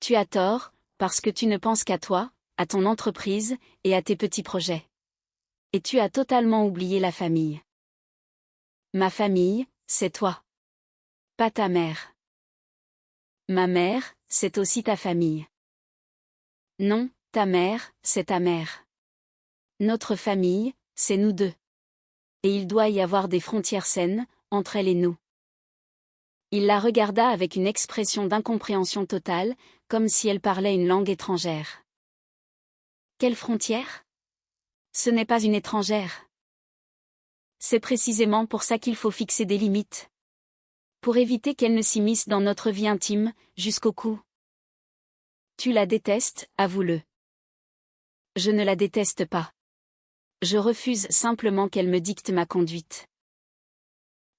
Tu as tort, parce que tu ne penses qu'à toi, à ton entreprise, et à tes petits projets. Et tu as totalement oublié la famille. Ma famille, c'est toi. Pas ta mère. Ma mère, c'est aussi ta famille. Non, ta mère, c'est ta mère. Notre famille, c'est nous deux. Et il doit y avoir des frontières saines, entre elle et nous. » Il la regarda avec une expression d'incompréhension totale, comme si elle parlait une langue étrangère. « Quelle frontière ? Ce n'est pas une étrangère. C'est précisément pour ça qu'il faut fixer des limites. Pour éviter qu'elle ne s'immisce dans notre vie intime, jusqu'au cou. Tu la détestes, avoue-le. Je ne la déteste pas. Je refuse simplement qu'elle me dicte ma conduite. »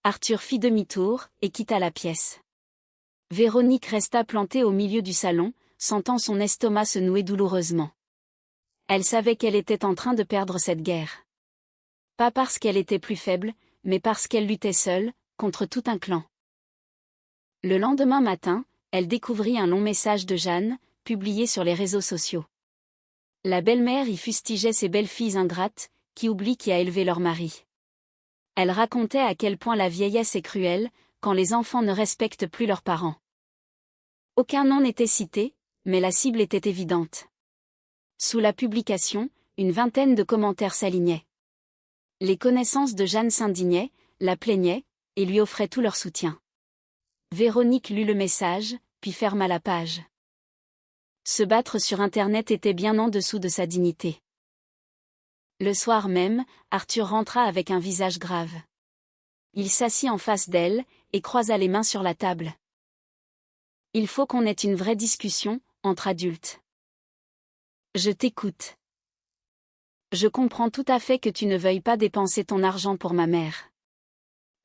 Arthur fit demi-tour, et quitta la pièce. Véronique resta plantée au milieu du salon, sentant son estomac se nouer douloureusement. Elle savait qu'elle était en train de perdre cette guerre. Pas parce qu'elle était plus faible, mais parce qu'elle luttait seule, contre tout un clan. Le lendemain matin, elle découvrit un long message de Jeanne, publié sur les réseaux sociaux. La belle-mère y fustigeait ces belles-filles ingrates, qui oublient qui a élevé leur mari. Elle racontait à quel point la vieillesse est cruelle, quand les enfants ne respectent plus leurs parents. Aucun nom n'était cité, mais la cible était évidente. Sous la publication, une vingtaine de commentaires s'alignaient. Les connaissances de Jeanne s'indignaient, la plaignaient, et lui offraient tout leur soutien. Véronique lut le message, puis ferma la page. Se battre sur Internet était bien en dessous de sa dignité. Le soir même, Arthur rentra avec un visage grave. Il s'assit en face d'elle, et croisa les mains sur la table. Il faut qu'on ait une vraie discussion, entre adultes. Je t'écoute. Je comprends tout à fait que tu ne veuilles pas dépenser ton argent pour ma mère.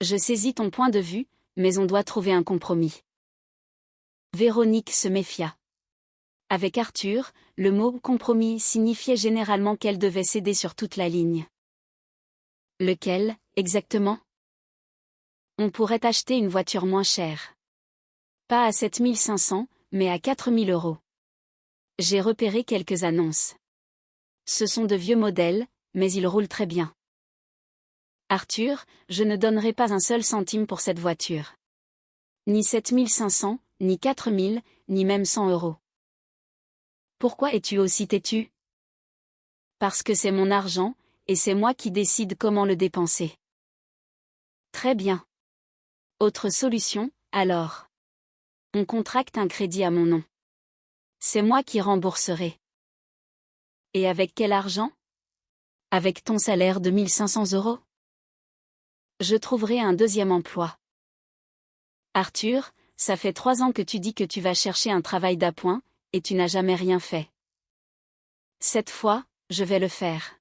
Je saisis ton point de vue, mais on doit trouver un compromis. Véronique se méfia. Avec Arthur, le mot « compromis » signifiait généralement qu'elle devait céder sur toute la ligne. Lequel, exactement? On pourrait acheter une voiture moins chère. Pas à 7 500, mais à 4 000 €. J'ai repéré quelques annonces. Ce sont de vieux modèles, mais ils roulent très bien. Arthur, je ne donnerai pas un seul centime pour cette voiture. Ni 7 500, ni 4 000, ni même 100 €. Pourquoi es-tu aussi têtu? Parce que c'est mon argent, et c'est moi qui décide comment le dépenser. Très bien. Autre solution, alors. On contracte un crédit à mon nom. C'est moi qui rembourserai. Et avec quel argent? Avec ton salaire de 1 500 €. Je trouverai un deuxième emploi. Arthur, ça fait 3 ans que tu dis que tu vas chercher un travail d'appoint, et tu n'as jamais rien fait. Cette fois, je vais le faire.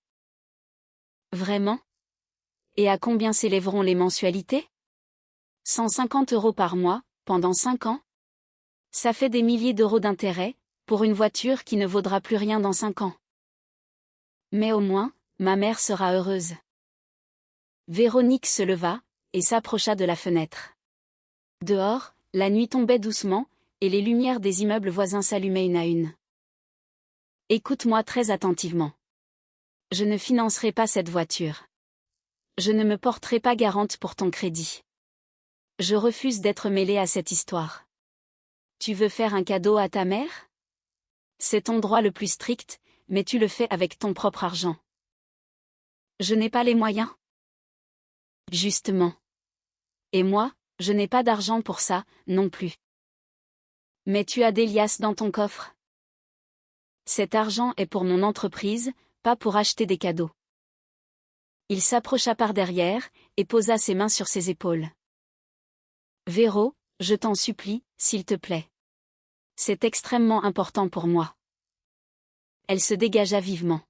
Vraiment? Et à combien s'élèveront les mensualités? 150 € par mois, pendant 5 ans? Ça fait des milliers d'euros d'intérêt, pour une voiture qui ne vaudra plus rien dans 5 ans. Mais au moins, ma mère sera heureuse. Véronique se leva, et s'approcha de la fenêtre. Dehors, la nuit tombait doucement, et les lumières des immeubles voisins s'allumaient une à une. Écoute-moi très attentivement. Je ne financerai pas cette voiture. Je ne me porterai pas garante pour ton crédit. Je refuse d'être mêlée à cette histoire. Tu veux faire un cadeau à ta mère? C'est ton droit le plus strict, mais tu le fais avec ton propre argent. Je n'ai pas les moyens. Justement. Et moi, je n'ai pas d'argent pour ça, non plus. Mais tu as des liasses dans ton coffre. Cet argent est pour mon entreprise, pas pour acheter des cadeaux. Il s'approcha par derrière, et posa ses mains sur ses épaules. Véro, je t'en supplie, s'il te plaît. C'est extrêmement important pour moi. Elle se dégagea vivement.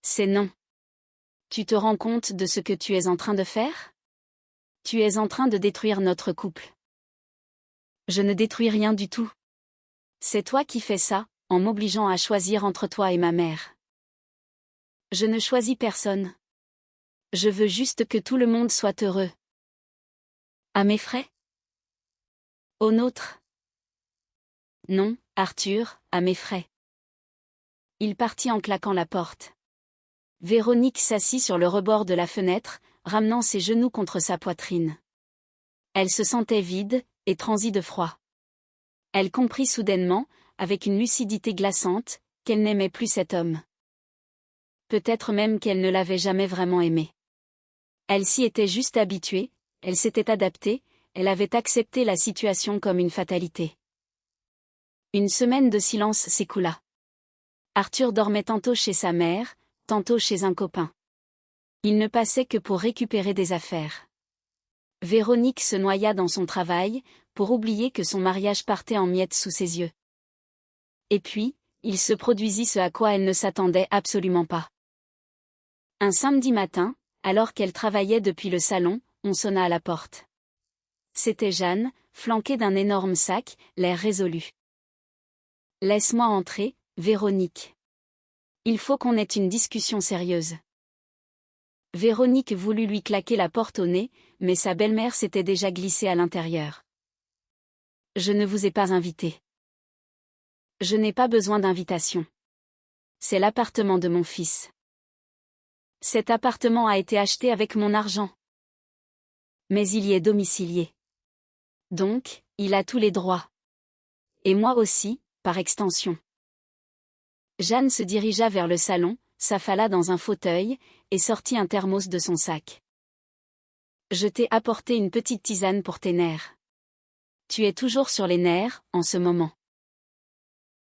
C'est non. Tu te rends compte de ce que tu es en train de faire? Tu es en train de détruire notre couple. Je ne détruis rien du tout. C'est toi qui fais ça, en m'obligeant à choisir entre toi et ma mère. Je ne choisis personne. Je veux juste que tout le monde soit heureux. À mes frais? Aux nôtres? Non, Arthur, à mes frais. Il partit en claquant la porte. Véronique s'assit sur le rebord de la fenêtre, ramenant ses genoux contre sa poitrine. Elle se sentait vide, et transie de froid. Elle comprit soudainement, avec une lucidité glaçante, qu'elle n'aimait plus cet homme. Peut-être même qu'elle ne l'avait jamais vraiment aimé. Elle s'y était juste habituée, elle s'était adaptée, elle avait accepté la situation comme une fatalité. Une semaine de silence s'écoula. Arthur dormait tantôt chez sa mère, tantôt chez un copain. Il ne passait que pour récupérer des affaires. Véronique se noya dans son travail, pour oublier que son mariage partait en miettes sous ses yeux. Et puis, il se produisit ce à quoi elle ne s'attendait absolument pas. Un samedi matin, alors qu'elle travaillait depuis le salon, on sonna à la porte. C'était Jeanne, flanquée d'un énorme sac, l'air résolu. « Laisse-moi entrer, Véronique. Il faut qu'on ait une discussion sérieuse. » Véronique voulut lui claquer la porte au nez, mais sa belle-mère s'était déjà glissée à l'intérieur. Je ne vous ai pas invité. Je n'ai pas besoin d'invitation. C'est l'appartement de mon fils. Cet appartement a été acheté avec mon argent. Mais il y est domicilié. Donc, il a tous les droits. Et moi aussi, par extension. Jeanne se dirigea vers le salon, s'affala dans un fauteuil, et sortit un thermos de son sac. Je t'ai apporté une petite tisane pour tes nerfs. Tu es toujours sur les nerfs, en ce moment.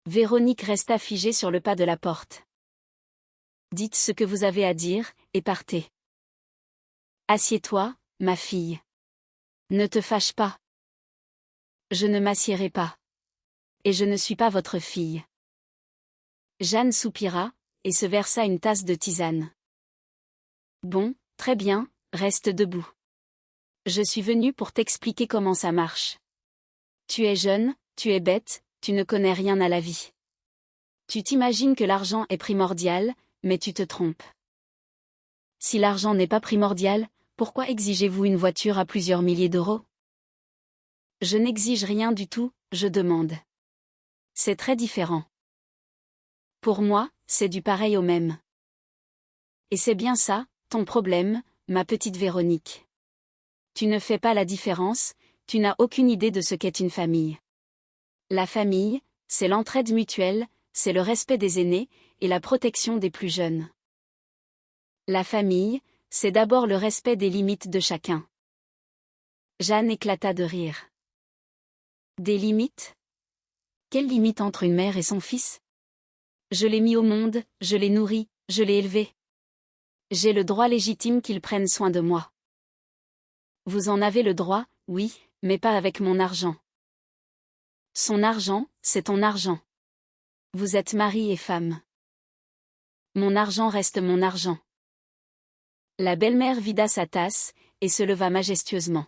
Véronique resta figée sur le pas de la porte. Dites ce que vous avez à dire, et partez. Assieds-toi, ma fille. Ne te fâche pas. Je ne m'assiérai pas. Et je ne suis pas votre fille. Jeanne soupira, et se versa une tasse de tisane. Bon, très bien, reste debout. Je suis venue pour t'expliquer comment ça marche. Tu es jeune, tu es bête, tu ne connais rien à la vie. Tu t'imagines que l'argent est primordial, mais tu te trompes. Si l'argent n'est pas primordial, pourquoi exigez-vous une voiture à plusieurs milliers d'euros? Je n'exige rien du tout, je demande. C'est très différent. Pour moi, c'est du pareil au même. Et c'est bien ça, ton problème, ma petite Véronique. Tu ne fais pas la différence, tu n'as aucune idée de ce qu'est une famille. La famille, c'est l'entraide mutuelle, c'est le respect des aînés, et la protection des plus jeunes. La famille, c'est d'abord le respect des limites de chacun. Jeanne éclata de rire. Des limites? Quelle limite entre une mère et son fils? Je l'ai mis au monde, je l'ai nourri, je l'ai élevé. J'ai le droit légitime qu'il prenne soin de moi. Vous en avez le droit, oui, mais pas avec mon argent. Son argent, c'est ton argent. Vous êtes mari et femme. Mon argent reste mon argent. La belle-mère vida sa tasse, et se leva majestueusement.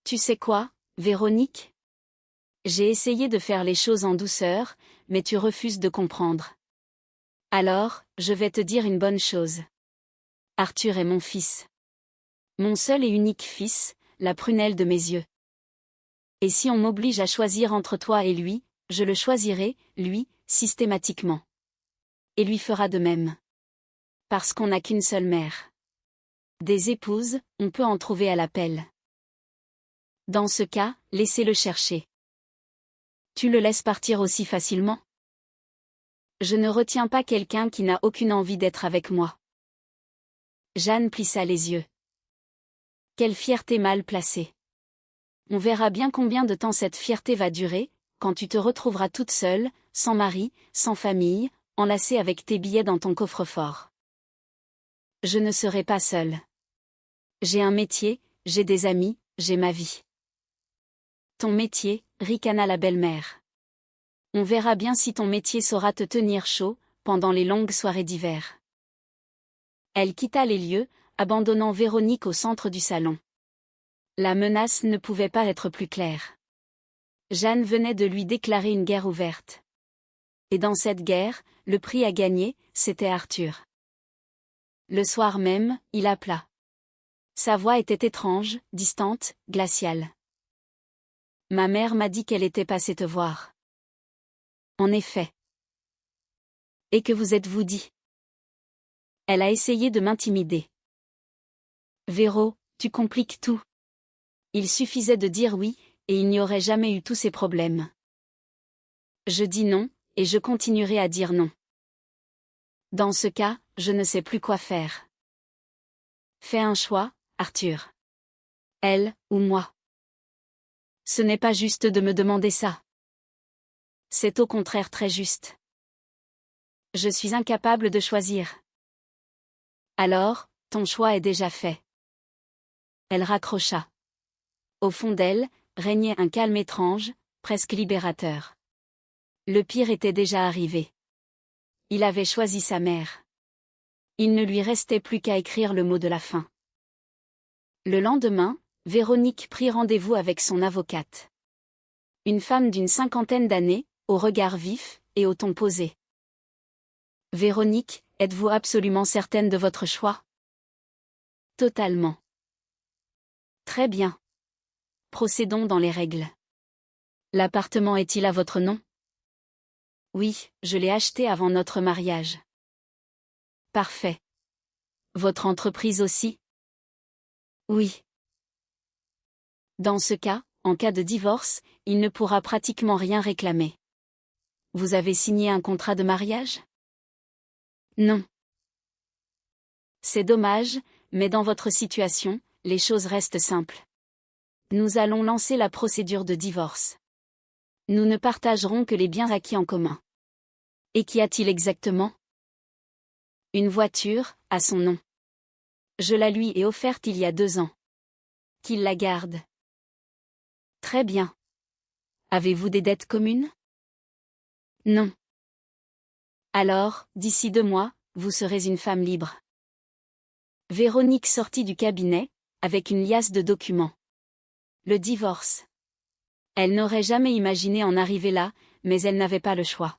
Tu sais quoi, Véronique? J'ai essayé de faire les choses en douceur, mais tu refuses de comprendre. Alors, je vais te dire une bonne chose. Arthur est mon fils. Mon seul et unique fils, la prunelle de mes yeux. Et si on m'oblige à choisir entre toi et lui, je le choisirai, lui, systématiquement. Et lui fera de même. Parce qu'on n'a qu'une seule mère. Des épouses, on peut en trouver à l'appel. Dans ce cas, laissez-le chercher. Tu le laisses partir aussi facilement? Je ne retiens pas quelqu'un qui n'a aucune envie d'être avec moi. Jeanne plissa les yeux. Quelle fierté mal placée. On verra bien combien de temps cette fierté va durer, quand tu te retrouveras toute seule, sans mari, sans famille, enlacée avec tes billets dans ton coffre-fort. Je ne serai pas seule. J'ai un métier, j'ai des amis, j'ai ma vie. Ton métier, ricana la belle-mère. On verra bien si ton métier saura te tenir chaud, pendant les longues soirées d'hiver. Elle quitta les lieux, abandonnant Véronique au centre du salon. La menace ne pouvait pas être plus claire. Jeanne venait de lui déclarer une guerre ouverte. Et dans cette guerre, le prix à gagner, c'était Arthur. Le soir même, il appela. Sa voix était étrange, distante, glaciale. Ma mère m'a dit qu'elle était passée te voir. En effet. Et que vous êtes-vous dit? Elle a essayé de m'intimider. Véro, tu compliques tout. Il suffisait de dire oui, et il n'y aurait jamais eu tous ces problèmes. Je dis non, et je continuerai à dire non. Dans ce cas, je ne sais plus quoi faire. Fais un choix, Arthur. Elle, ou moi. Ce n'est pas juste de me demander ça. C'est au contraire très juste. Je suis incapable de choisir. Alors, ton choix est déjà fait. Elle raccrocha. Au fond d'elle, régnait un calme étrange, presque libérateur. Le pire était déjà arrivé. Il avait choisi sa mère. Il ne lui restait plus qu'à écrire le mot de la fin. Le lendemain, Véronique prit rendez-vous avec son avocate. Une femme d'une 50aine d'années, au regard vif, et au ton posé. Véronique, êtes-vous absolument certaine de votre choix? Totalement. Très bien. Procédons dans les règles. L'appartement est-il à votre nom? Oui, je l'ai acheté avant notre mariage. Parfait. Votre entreprise aussi? Oui. Dans ce cas, en cas de divorce, il ne pourra pratiquement rien réclamer. Vous avez signé un contrat de mariage? Non. C'est dommage, mais dans votre situation, les choses restent simples. Nous allons lancer la procédure de divorce. Nous ne partagerons que les biens acquis en commun. Et qu'y a-t-il exactement? Une voiture, à son nom. Je la lui ai offerte il y a 2 ans. Qu'il la garde. Très bien. Avez-vous des dettes communes? Non. Alors, d'ici 2 mois, vous serez une femme libre. Véronique sortit du cabinet, avec une liasse de documents. Le divorce. Elle n'aurait jamais imaginé en arriver là, mais elle n'avait pas le choix.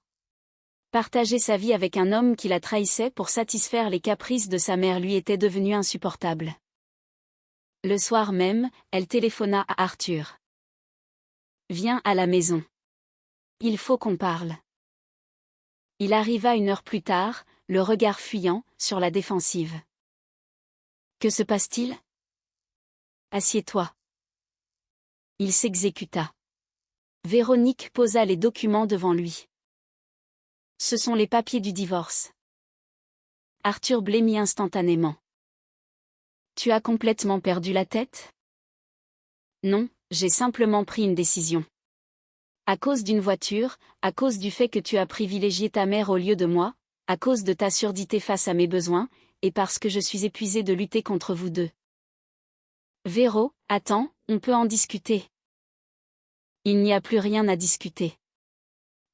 Partager sa vie avec un homme qui la trahissait pour satisfaire les caprices de sa mère lui était devenu insupportable. Le soir même, elle téléphona à Arthur. Viens à la maison. Il faut qu'on parle. Il arriva 1 heure plus tard, le regard fuyant, sur la défensive. Que se passe-t-il? Assieds-toi. Il s'exécuta. Véronique posa les documents devant lui. Ce sont les papiers du divorce. Arthur blêmit instantanément. Tu as complètement perdu la tête? Non, j'ai simplement pris une décision. À cause d'une voiture, à cause du fait que tu as privilégié ta mère au lieu de moi, à cause de ta surdité face à mes besoins, et parce que je suis épuisée de lutter contre vous deux. Véro, attends, on peut en discuter. Il n'y a plus rien à discuter.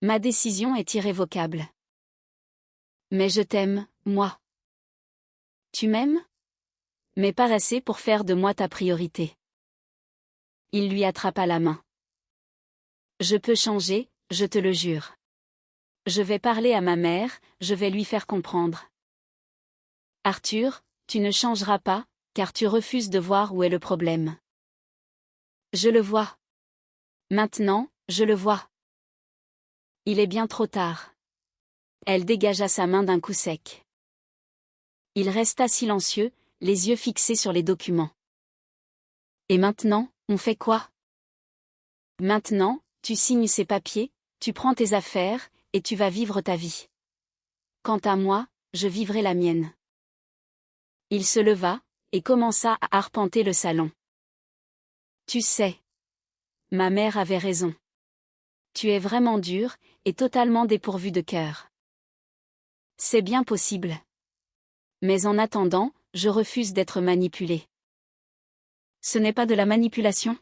Ma décision est irrévocable. Mais je t'aime, moi. Tu m'aimes? Mais pas assez pour faire de moi ta priorité. Il lui attrapa la main. Je peux changer, je te le jure. Je vais parler à ma mère, je vais lui faire comprendre. Arthur, tu ne changeras pas, car tu refuses de voir où est le problème. Je le vois. Maintenant, je le vois. Il est bien trop tard. Elle dégagea sa main d'un coup sec. Il resta silencieux, les yeux fixés sur les documents. Et maintenant, on fait quoi? Maintenant, tu signes ces papiers, tu prends tes affaires, et tu vas vivre ta vie. Quant à moi, je vivrai la mienne. Il se leva, et commença à arpenter le salon. Tu sais. Ma mère avait raison. Tu es vraiment dur, et totalement dépourvu de cœur. C'est bien possible. Mais en attendant, je refuse d'être manipulé. Ce n'est pas de la manipulation.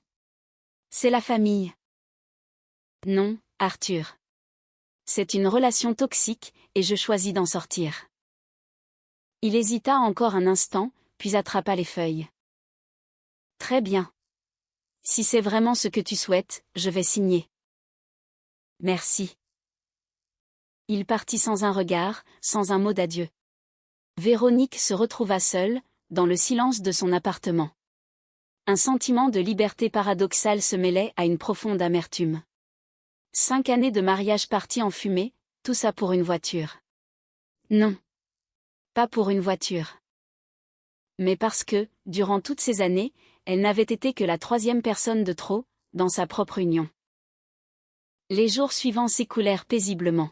C'est la famille. Non, Arthur. C'est une relation toxique, et je choisis d'en sortir. Il hésita encore un instant, puis attrapa les feuilles. Très bien. Si c'est vraiment ce que tu souhaites, je vais signer. Merci. Il partit sans un regard, sans un mot d'adieu. Véronique se retrouva seule, dans le silence de son appartement. Un sentiment de liberté paradoxale se mêlait à une profonde amertume. 5 années de mariage parties en fumée, tout ça pour une voiture. Non. Pas pour une voiture. Mais parce que, durant toutes ces années, elle n'avait été que la 3e personne de trop, dans sa propre union. Les jours suivants s'écoulèrent paisiblement.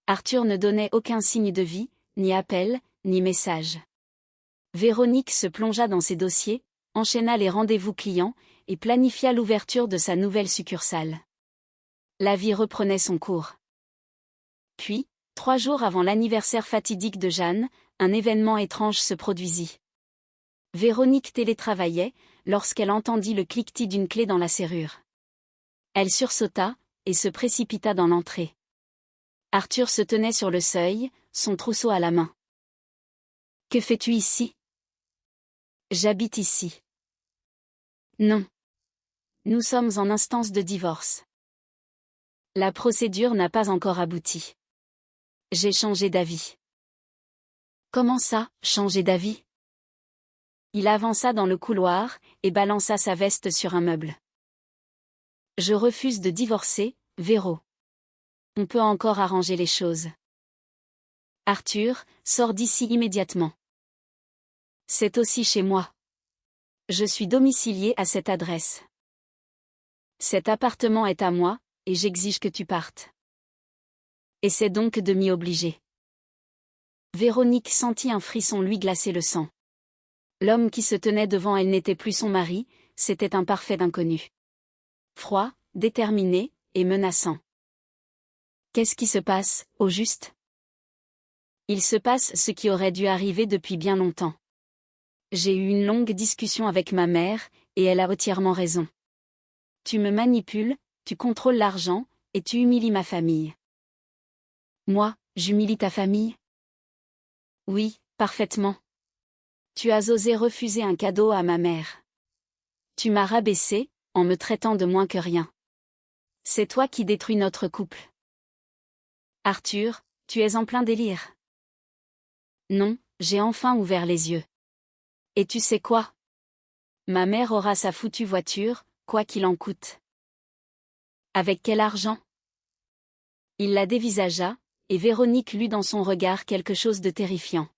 Arthur ne donnait aucun signe de vie, ni appel, ni message. Véronique se plongea dans ses dossiers, enchaîna les rendez-vous clients, et planifia l'ouverture de sa nouvelle succursale. La vie reprenait son cours. Puis, 3 jours avant l'anniversaire fatidique de Jeanne, un événement étrange se produisit. Véronique télétravaillait, lorsqu'elle entendit le cliquetis d'une clé dans la serrure. Elle sursauta, et se précipita dans l'entrée. Arthur se tenait sur le seuil, son trousseau à la main. « Que fais-tu ici? » ?»« J'habite ici. » »« Non. Nous sommes en instance de divorce. La procédure n'a pas encore abouti. J'ai changé d'avis. » « Comment ça, changer d'avis? » Il avança dans le couloir, et balança sa veste sur un meuble. Je refuse de divorcer, Véro. On peut encore arranger les choses. Arthur, sors d'ici immédiatement. C'est aussi chez moi. Je suis domicilié à cette adresse. Cet appartement est à moi, et j'exige que tu partes. Essaie donc de m'y obliger. Véronique sentit un frisson lui glacer le sang. L'homme qui se tenait devant elle n'était plus son mari, c'était un parfait inconnu. Froid, déterminé, et menaçant. Qu'est-ce qui se passe, au juste? Il se passe ce qui aurait dû arriver depuis bien longtemps. J'ai eu une longue discussion avec ma mère, et elle a entièrement raison. Tu me manipules, tu contrôles l'argent, et tu humilies ma famille. Moi, j'humilie ta famille? Oui, parfaitement. Tu as osé refuser un cadeau à ma mère. Tu m'as rabaissé, en me traitant de moins que rien. C'est toi qui détruis notre couple. Arthur, tu es en plein délire. Non, j'ai enfin ouvert les yeux. Et tu sais quoi? Ma mère aura sa foutue voiture, quoi qu'il en coûte. Avec quel argent? Il la dévisagea, et Véronique lut dans son regard quelque chose de terrifiant.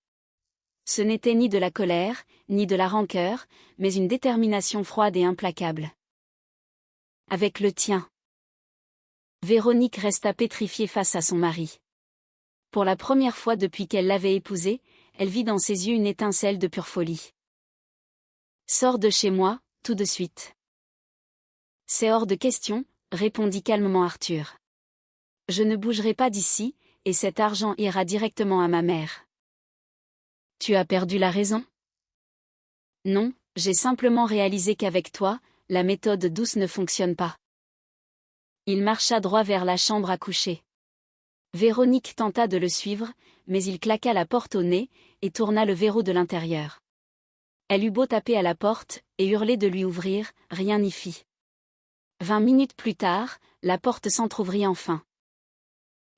Ce n'était ni de la colère, ni de la rancœur, mais une détermination froide et implacable. Avec le tien. Véronique resta pétrifiée face à son mari. Pour la première fois depuis qu'elle l'avait épousé, elle vit dans ses yeux une étincelle de pure folie. Sors de chez moi, tout de suite. C'est hors de question, répondit calmement Arthur. Je ne bougerai pas d'ici, et cet argent ira directement à ma mère. Tu as perdu la raison? Non, j'ai simplement réalisé qu'avec toi, la méthode douce ne fonctionne pas. Il marcha droit vers la chambre à coucher. Véronique tenta de le suivre, mais il claqua la porte au nez, et tourna le verrou de l'intérieur. Elle eut beau taper à la porte, et hurler de lui ouvrir, rien n'y fit. 20 minutes plus tard, la porte s'entr'ouvrit enfin.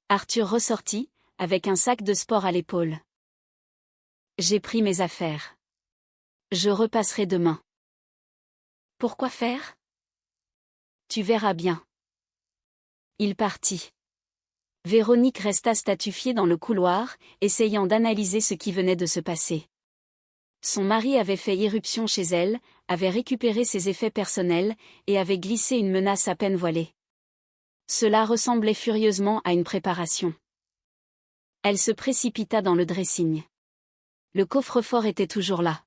Arthur ressortit, avec un sac de sport à l'épaule. J'ai pris mes affaires. Je repasserai demain. Pourquoi faire? Tu verras bien. Il partit. Véronique resta statufiée dans le couloir, essayant d'analyser ce qui venait de se passer. Son mari avait fait irruption chez elle, avait récupéré ses effets personnels, et avait glissé une menace à peine voilée. Cela ressemblait furieusement à une préparation. Elle se précipita dans le dressing. Le coffre-fort était toujours là.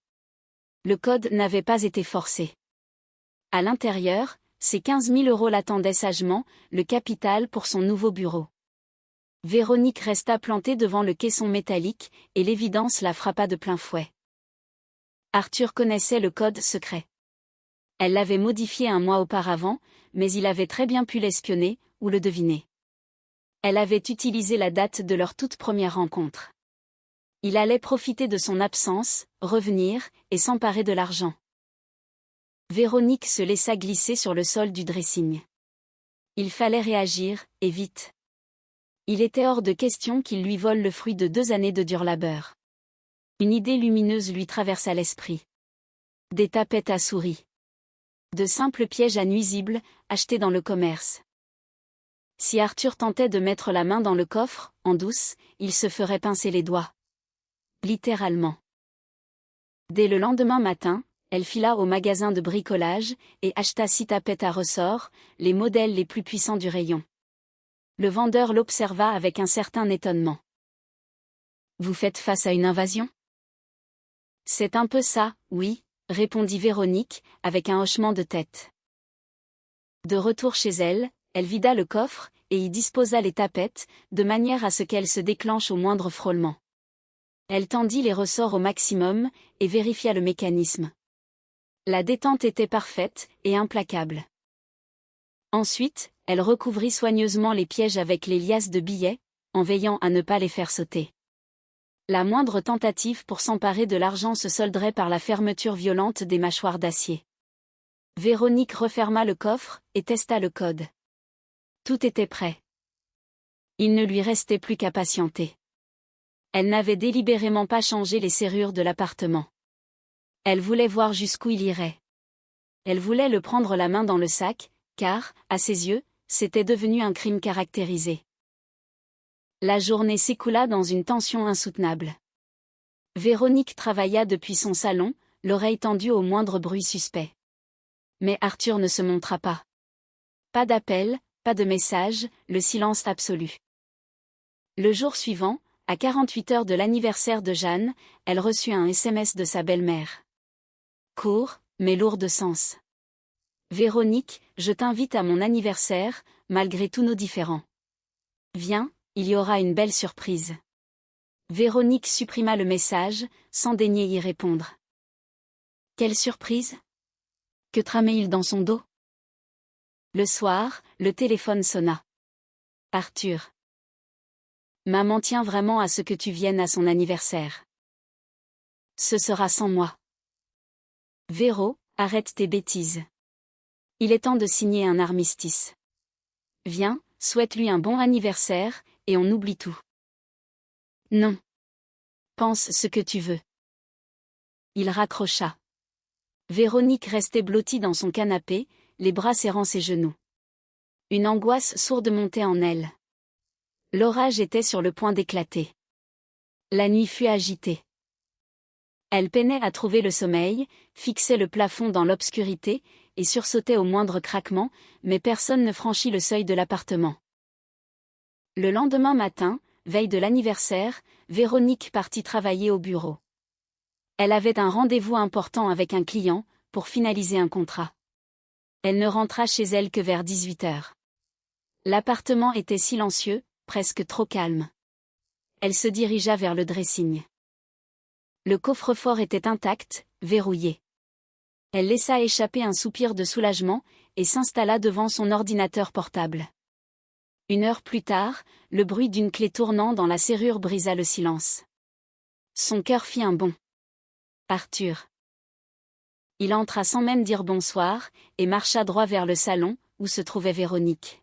Le code n'avait pas été forcé. À l'intérieur, ses 15 000 € l'attendaient sagement, le capital pour son nouveau bureau. Véronique resta plantée devant le caisson métallique, et l'évidence la frappa de plein fouet. Arthur connaissait le code secret. Elle l'avait modifié un mois auparavant, mais il avait très bien pu l'espionner, ou le deviner. Elle avait utilisé la date de leur toute première rencontre. Il allait profiter de son absence, revenir, et s'emparer de l'argent. Véronique se laissa glisser sur le sol du dressing. Il fallait réagir, et vite. Il était hors de question qu'il lui vole le fruit de 2 années de dur labeur. Une idée lumineuse lui traversa l'esprit. Des tapettes à souris. De simples pièges à nuisibles, achetés dans le commerce. Si Arthur tentait de mettre la main dans le coffre, en douce, il se ferait pincer les doigts. Littéralement. Dès le lendemain matin, elle fila au magasin de bricolage, et acheta 6 tapettes à ressort, les modèles les plus puissants du rayon. Le vendeur l'observa avec un certain étonnement. Vous faites face à une invasion? C'est un peu ça, oui, répondit Véronique, avec un hochement de tête. De retour chez elle, elle vida le coffre, et y disposa les tapettes, de manière à ce qu'elles se déclenchent au moindre frôlement. Elle tendit les ressorts au maximum, et vérifia le mécanisme. La détente était parfaite, et implacable. Ensuite, elle recouvrit soigneusement les pièges avec les liasses de billets, en veillant à ne pas les faire sauter. La moindre tentative pour s'emparer de l'argent se solderait par la fermeture violente des mâchoires d'acier. Véronique referma le coffre, et testa le code. Tout était prêt. Il ne lui restait plus qu'à patienter. Elle n'avait délibérément pas changé les serrures de l'appartement. Elle voulait voir jusqu'où il irait. Elle voulait le prendre la main dans le sac, car, à ses yeux, c'était devenu un crime caractérisé. La journée s'écoula dans une tension insoutenable. Véronique travailla depuis son salon, l'oreille tendue au moindre bruit suspect. Mais Arthur ne se montra pas. Pas d'appel, pas de message, le silence absolu. Le jour suivant, à 48 heures de l'anniversaire de Jeanne, elle reçut un SMS de sa belle-mère. Court, mais lourd de sens. Véronique, je t'invite à mon anniversaire, malgré tous nos différends. Viens, il y aura une belle surprise. Véronique supprima le message, sans daigner y répondre. Quelle surprise? Que tramait-il dans son dos? Le soir, le téléphone sonna. Arthur. Maman tient vraiment à ce que tu viennes à son anniversaire. Ce sera sans moi. Véro, arrête tes bêtises. Il est temps de signer un armistice. Viens, souhaite-lui un bon anniversaire, et on oublie tout. Non. Pense ce que tu veux. Il raccrocha. Véronique restait blottie dans son canapé, les bras serrant ses genoux. Une angoisse sourde montait en elle. L'orage était sur le point d'éclater. La nuit fut agitée. Elle peinait à trouver le sommeil, fixait le plafond dans l'obscurité, et sursautait au moindre craquement, mais personne ne franchit le seuil de l'appartement. Le lendemain matin, veille de l'anniversaire, Véronique partit travailler au bureau. Elle avait un rendez-vous important avec un client, pour finaliser un contrat. Elle ne rentra chez elle que vers 18 heures. L'appartement était silencieux, presque trop calme. Elle se dirigea vers le dressing. Le coffre-fort était intact, verrouillé. Elle laissa échapper un soupir de soulagement, et s'installa devant son ordinateur portable. 1 heure plus tard, le bruit d'une clé tournant dans la serrure brisa le silence. Son cœur fit un bond. Arthur. Il entra sans même dire bonsoir, et marcha droit vers le salon, où se trouvait Véronique.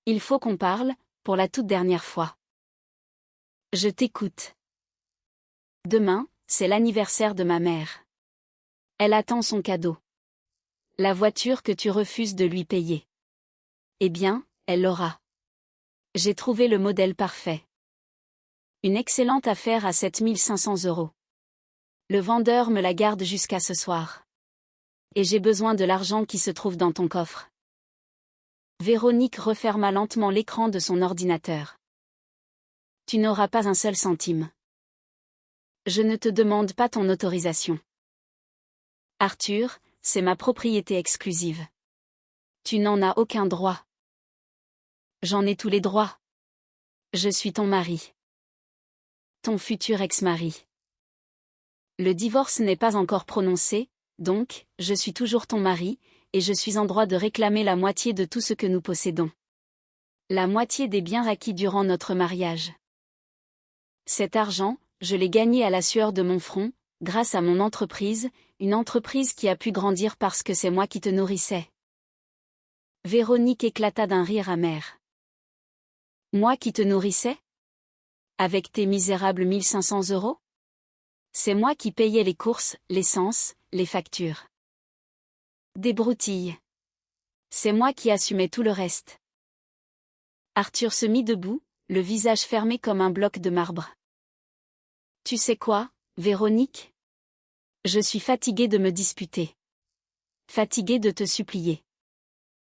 Il faut qu'on parle, pour la toute dernière fois. Je t'écoute. Demain, c'est l'anniversaire de ma mère. Elle attend son cadeau. La voiture que tu refuses de lui payer. Eh bien, elle l'aura. J'ai trouvé le modèle parfait. Une excellente affaire à 7500 €. Le vendeur me la garde jusqu'à ce soir. Et j'ai besoin de l'argent qui se trouve dans ton coffre. Véronique referma lentement l'écran de son ordinateur. Tu n'auras pas un seul centime. Je ne te demande pas ton autorisation. Arthur, c'est ma propriété exclusive. Tu n'en as aucun droit. J'en ai tous les droits. Je suis ton mari. Ton futur ex-mari. Le divorce n'est pas encore prononcé, donc, je suis toujours ton mari, et je suis en droit de réclamer la moitié de tout ce que nous possédons. La moitié des biens acquis durant notre mariage. Cet argent, je l'ai gagné à la sueur de mon front, grâce à mon entreprise, une entreprise qui a pu grandir parce que c'est moi qui te nourrissais. Véronique éclata d'un rire amer. Moi qui te nourrissais? Avec tes misérables 1500 €? C'est moi qui payais les courses, l'essence, les factures. Des broutilles. C'est moi qui assumais tout le reste. Arthur se mit debout, le visage fermé comme un bloc de marbre. Tu sais quoi, Véronique? Je suis fatigué de me disputer. Fatigué de te supplier.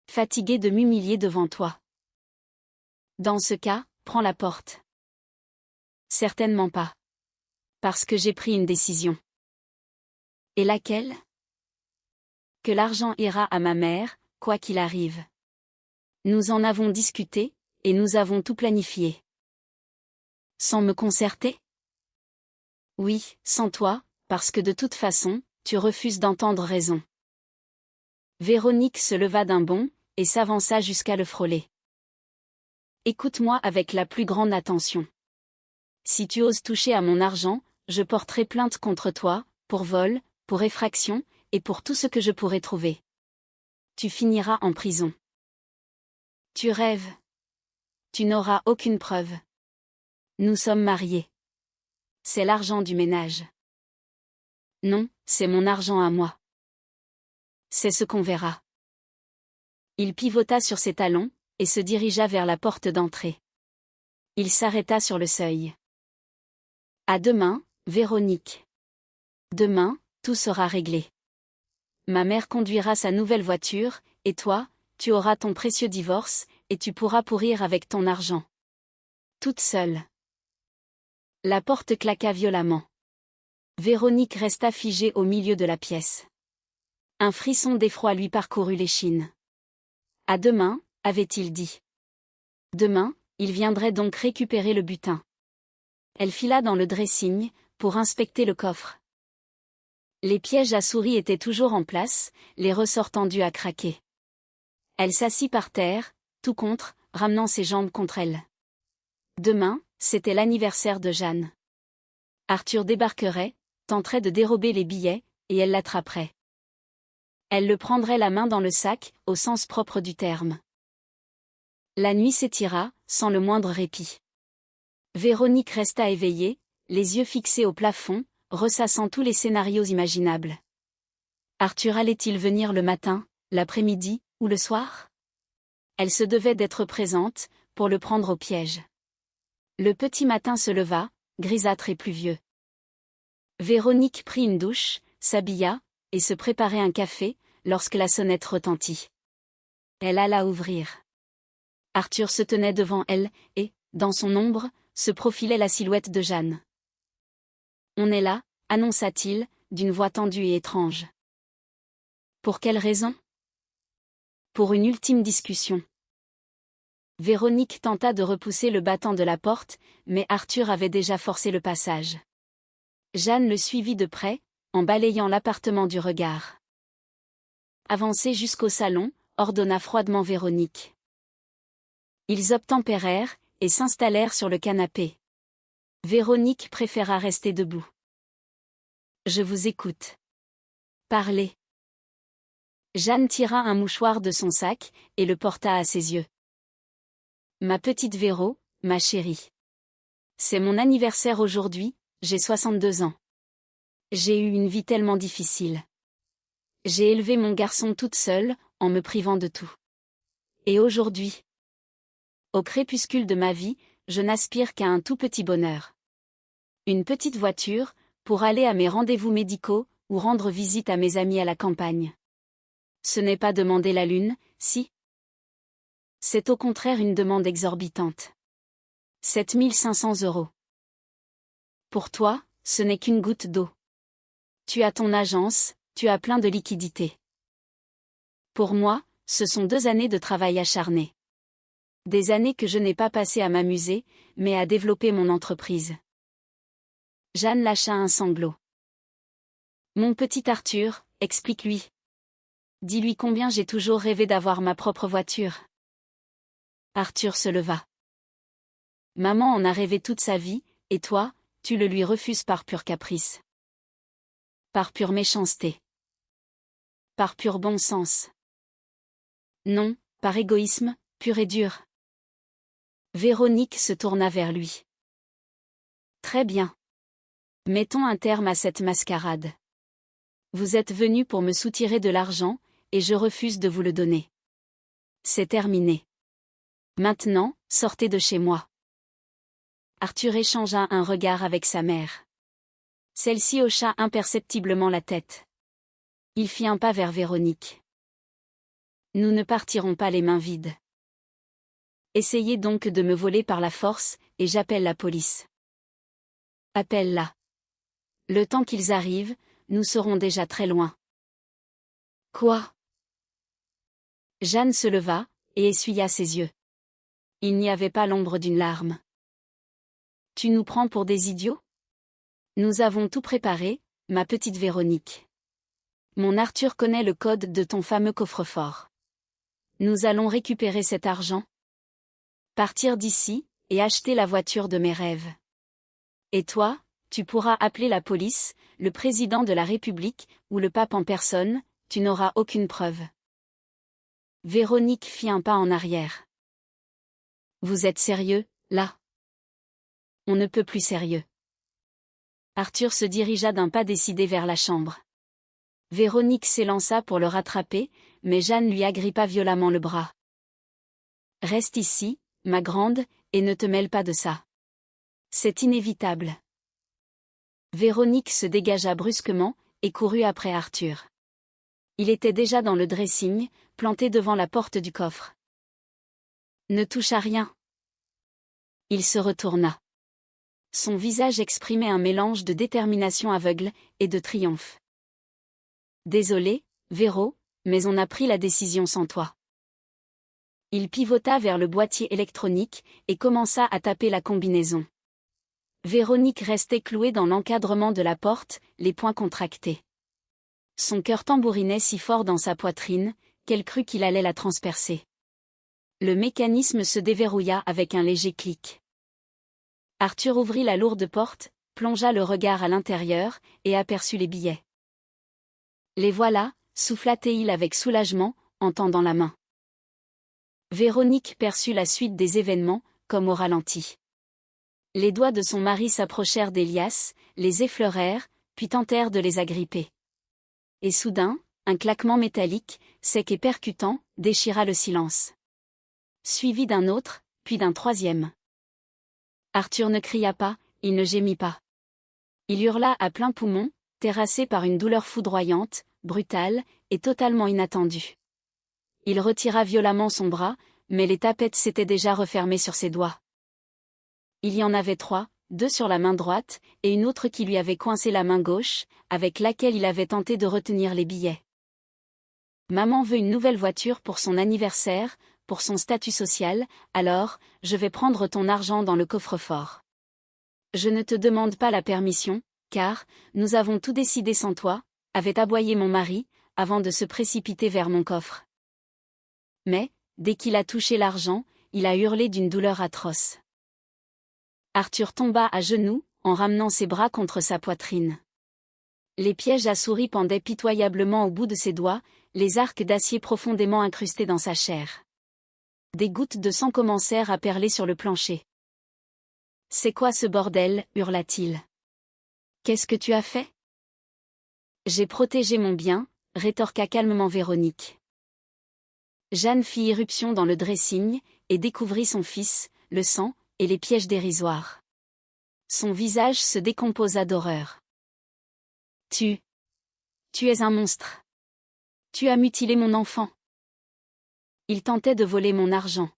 Fatigué de m'humilier devant toi. Dans ce cas, prends la porte. Certainement pas. Parce que j'ai pris une décision. Et laquelle? Que l'argent ira à ma mère, quoi qu'il arrive. Nous en avons discuté, et nous avons tout planifié. Sans me concerter? Oui, sans toi, parce que de toute façon, tu refuses d'entendre raison. Véronique se leva d'un bond, et s'avança jusqu'à le frôler. Écoute-moi avec la plus grande attention. Si tu oses toucher à mon argent, je porterai plainte contre toi, pour vol, pour effraction, et pour tout ce que je pourrai trouver. Tu finiras en prison. Tu rêves. Tu n'auras aucune preuve. Nous sommes mariés. C'est l'argent du ménage. Non, c'est mon argent à moi. C'est ce qu'on verra. Il pivota sur ses talons, et se dirigea vers la porte d'entrée. Il s'arrêta sur le seuil. À demain, Véronique. Demain, tout sera réglé. Ma mère conduira sa nouvelle voiture, et toi, tu auras ton précieux divorce, et tu pourras pourrir avec ton argent. Toute seule. La porte claqua violemment. Véronique resta figée au milieu de la pièce. Un frisson d'effroi lui parcourut l'échine. À demain, avait-il dit. Demain, il viendrait donc récupérer le butin. Elle fila dans le dressing, pour inspecter le coffre. Les pièges à souris étaient toujours en place, les ressorts tendus à craquer. Elle s'assit par terre, tout contre, ramenant ses jambes contre elle. Demain, c'était l'anniversaire de Jeanne. Arthur débarquerait, tenterait de dérober les billets, et elle l'attraperait. Elle le prendrait la main dans le sac, au sens propre du terme. La nuit s'étira, sans le moindre répit. Véronique resta éveillée, les yeux fixés au plafond, ressassant tous les scénarios imaginables. Arthur allait-il venir le matin, l'après-midi, ou le soir? Elle se devait d'être présente, pour le prendre au piège. Le petit matin se leva, grisâtre et pluvieux. Véronique prit une douche, s'habilla, et se préparait un café, lorsque la sonnette retentit. Elle alla ouvrir. Arthur se tenait devant elle, et, dans son ombre, se profilait la silhouette de Jeanne. « On est là », annonça-t-il, d'une voix tendue et étrange. « Pour quelle raison ? » « Pour une ultime discussion. » Véronique tenta de repousser le battant de la porte, mais Arthur avait déjà forcé le passage. Jeanne le suivit de près, en balayant l'appartement du regard. « Avancez jusqu'au salon », ordonna froidement Véronique. Ils obtempérèrent, et s'installèrent sur le canapé. Véronique préféra rester debout. « Je vous écoute. Parlez. » Jeanne tira un mouchoir de son sac, et le porta à ses yeux. « Ma petite Véro, ma chérie. C'est mon anniversaire aujourd'hui, j'ai 62 ans. J'ai eu une vie tellement difficile. J'ai élevé mon garçon toute seule, en me privant de tout. Et aujourd'hui, au crépuscule de ma vie, je n'aspire qu'à un tout petit bonheur. Une petite voiture, pour aller à mes rendez-vous médicaux, ou rendre visite à mes amis à la campagne. Ce n'est pas demander la lune, si. C'est au contraire une demande exorbitante. 7 500 €. Pour toi, ce n'est qu'une goutte d'eau. Tu as ton agence, tu as plein de liquidités. Pour moi, ce sont 2 années de travail acharné. Des années que je n'ai pas passées à m'amuser, mais à développer mon entreprise. Jeanne lâcha un sanglot. Mon petit Arthur, explique-lui. Dis-lui combien j'ai toujours rêvé d'avoir ma propre voiture. Arthur se leva. Maman en a rêvé toute sa vie, et toi, tu le lui refuses par pur caprice. Par pure méchanceté. Par pur bon sens. Non, par égoïsme, pur et dur. Véronique se tourna vers lui. Très bien. Mettons un terme à cette mascarade. Vous êtes venu pour me soutirer de l'argent, et je refuse de vous le donner. C'est terminé. Maintenant, sortez de chez moi. Arthur échangea un regard avec sa mère. Celle-ci hocha imperceptiblement la tête. Il fit un pas vers Véronique. Nous ne partirons pas les mains vides. Essayez donc de me voler par la force, et j'appelle la police. Appelle-la. Le temps qu'ils arrivent, nous serons déjà très loin. Quoi ? Jeanne se leva, et essuya ses yeux. Il n'y avait pas l'ombre d'une larme. Tu nous prends pour des idiots ? Nous avons tout préparé, ma petite Véronique. Mon Arthur connaît le code de ton fameux coffre-fort. Nous allons récupérer cet argent. Partir d'ici, et acheter la voiture de mes rêves. Et toi, tu pourras appeler la police, le président de la République, ou le pape en personne, tu n'auras aucune preuve. Véronique fit un pas en arrière. Vous êtes sérieux, là ? On ne peut plus sérieux. Arthur se dirigea d'un pas décidé vers la chambre. Véronique s'élança pour le rattraper, mais Jeanne lui agrippa violemment le bras. « Reste ici, ma grande, et ne te mêle pas de ça. C'est inévitable. » Véronique se dégagea brusquement, et courut après Arthur. Il était déjà dans le dressing, planté devant la porte du coffre. « Ne touche à rien. » Il se retourna. Son visage exprimait un mélange de détermination aveugle et de triomphe. « Désolé, Véro, mais on a pris la décision sans toi. » Il pivota vers le boîtier électronique et commença à taper la combinaison. Véronique restait clouée dans l'encadrement de la porte, les poings contractés. Son cœur tambourinait si fort dans sa poitrine, qu'elle crut qu'il allait la transpercer. Le mécanisme se déverrouilla avec un léger clic. Arthur ouvrit la lourde porte, plongea le regard à l'intérieur, et aperçut les billets. « Les voilà », souffla-t-il avec soulagement, en tendant la main. Véronique perçut la suite des événements, comme au ralenti. Les doigts de son mari s'approchèrent d'Elias, les effleurèrent, puis tentèrent de les agripper. Et soudain, un claquement métallique, sec et percutant, déchira le silence. Suivi d'un autre, puis d'un troisième. Arthur ne cria pas, il ne gémit pas. Il hurla à plein poumon, terrassé par une douleur foudroyante, brutale, et totalement inattendue. Il retira violemment son bras, mais les tapettes s'étaient déjà refermées sur ses doigts. Il y en avait 3, 2 sur la main droite, et une autre qui lui avait coincé la main gauche, avec laquelle il avait tenté de retenir les billets. Maman veut une nouvelle voiture pour son anniversaire, pour son statut social, alors, je vais prendre ton argent dans le coffre-fort. Je ne te demande pas la permission, car, nous avons tout décidé sans toi, avait aboyé mon mari, avant de se précipiter vers mon coffre. Mais, dès qu'il a touché l'argent, il a hurlé d'une douleur atroce. Arthur tomba à genoux, en ramenant ses bras contre sa poitrine. Les pièges à souris pendaient pitoyablement au bout de ses doigts, les arcs d'acier profondément incrustés dans sa chair. Des gouttes de sang commencèrent à perler sur le plancher. « C'est quoi ce bordel » hurla-t-il. « Qu'est-ce que tu as fait ?»« J'ai protégé mon bien », rétorqua calmement Véronique. Jeanne fit irruption dans le dressing, et découvrit son fils, le sang, et les pièges dérisoires. Son visage se décomposa d'horreur. « Tu es un monstre. Tu as mutilé mon enfant. Il tentait de voler mon argent.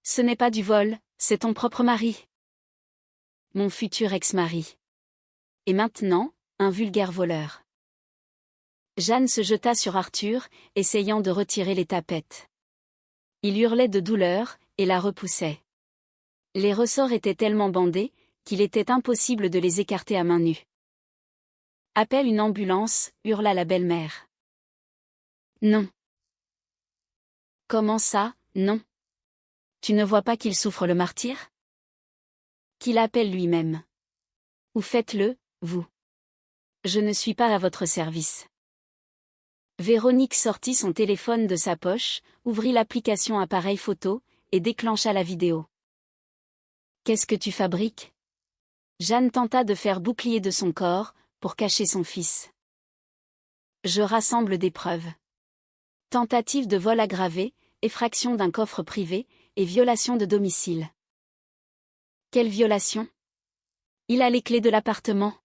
Ce n'est pas du vol, c'est ton propre mari. Mon futur ex-mari. Et maintenant, un vulgaire voleur. » Jeanne se jeta sur Arthur, essayant de retirer les tapettes. Il hurlait de douleur, et la repoussait. Les ressorts étaient tellement bandés, qu'il était impossible de les écarter à main nue. « Appelle une ambulance » hurla la belle-mère. « Non. »« Comment ça, non ? Tu ne vois pas qu'il souffre le martyre ? Qu'il appelle lui-même. Ou faites-le, vous. Je ne suis pas à votre service. » Véronique sortit son téléphone de sa poche, ouvrit l'application appareil photo, et déclencha la vidéo. « Qu'est-ce que tu fabriques ?» Jeanne tenta de faire bouclier de son corps, pour cacher son fils. « Je rassemble des preuves. Tentative de vol aggravé, effraction d'un coffre privé, et violation de domicile. » Quelle violation ? Il a les clés de l'appartement.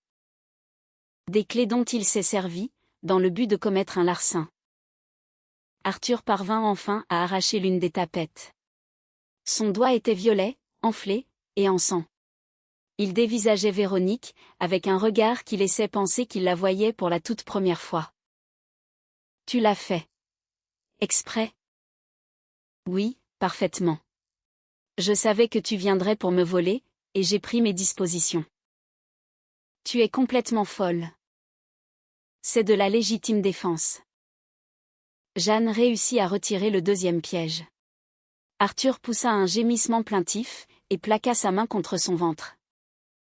Des clés dont il s'est servi, dans le but de commettre un larcin. Arthur parvint enfin à arracher l'une des tapettes. Son doigt était violet, enflé, et en sang. Il dévisageait Véronique, avec un regard qui laissait penser qu'il la voyait pour la toute première fois. « Tu l'as fait. Exprès ? » ?»« Oui, parfaitement. Je savais que tu viendrais pour me voler, et j'ai pris mes dispositions. »« Tu es complètement folle. C'est de la légitime défense. » Jeanne réussit à retirer le deuxième piège. Arthur poussa un gémissement plaintif, et plaqua sa main contre son ventre.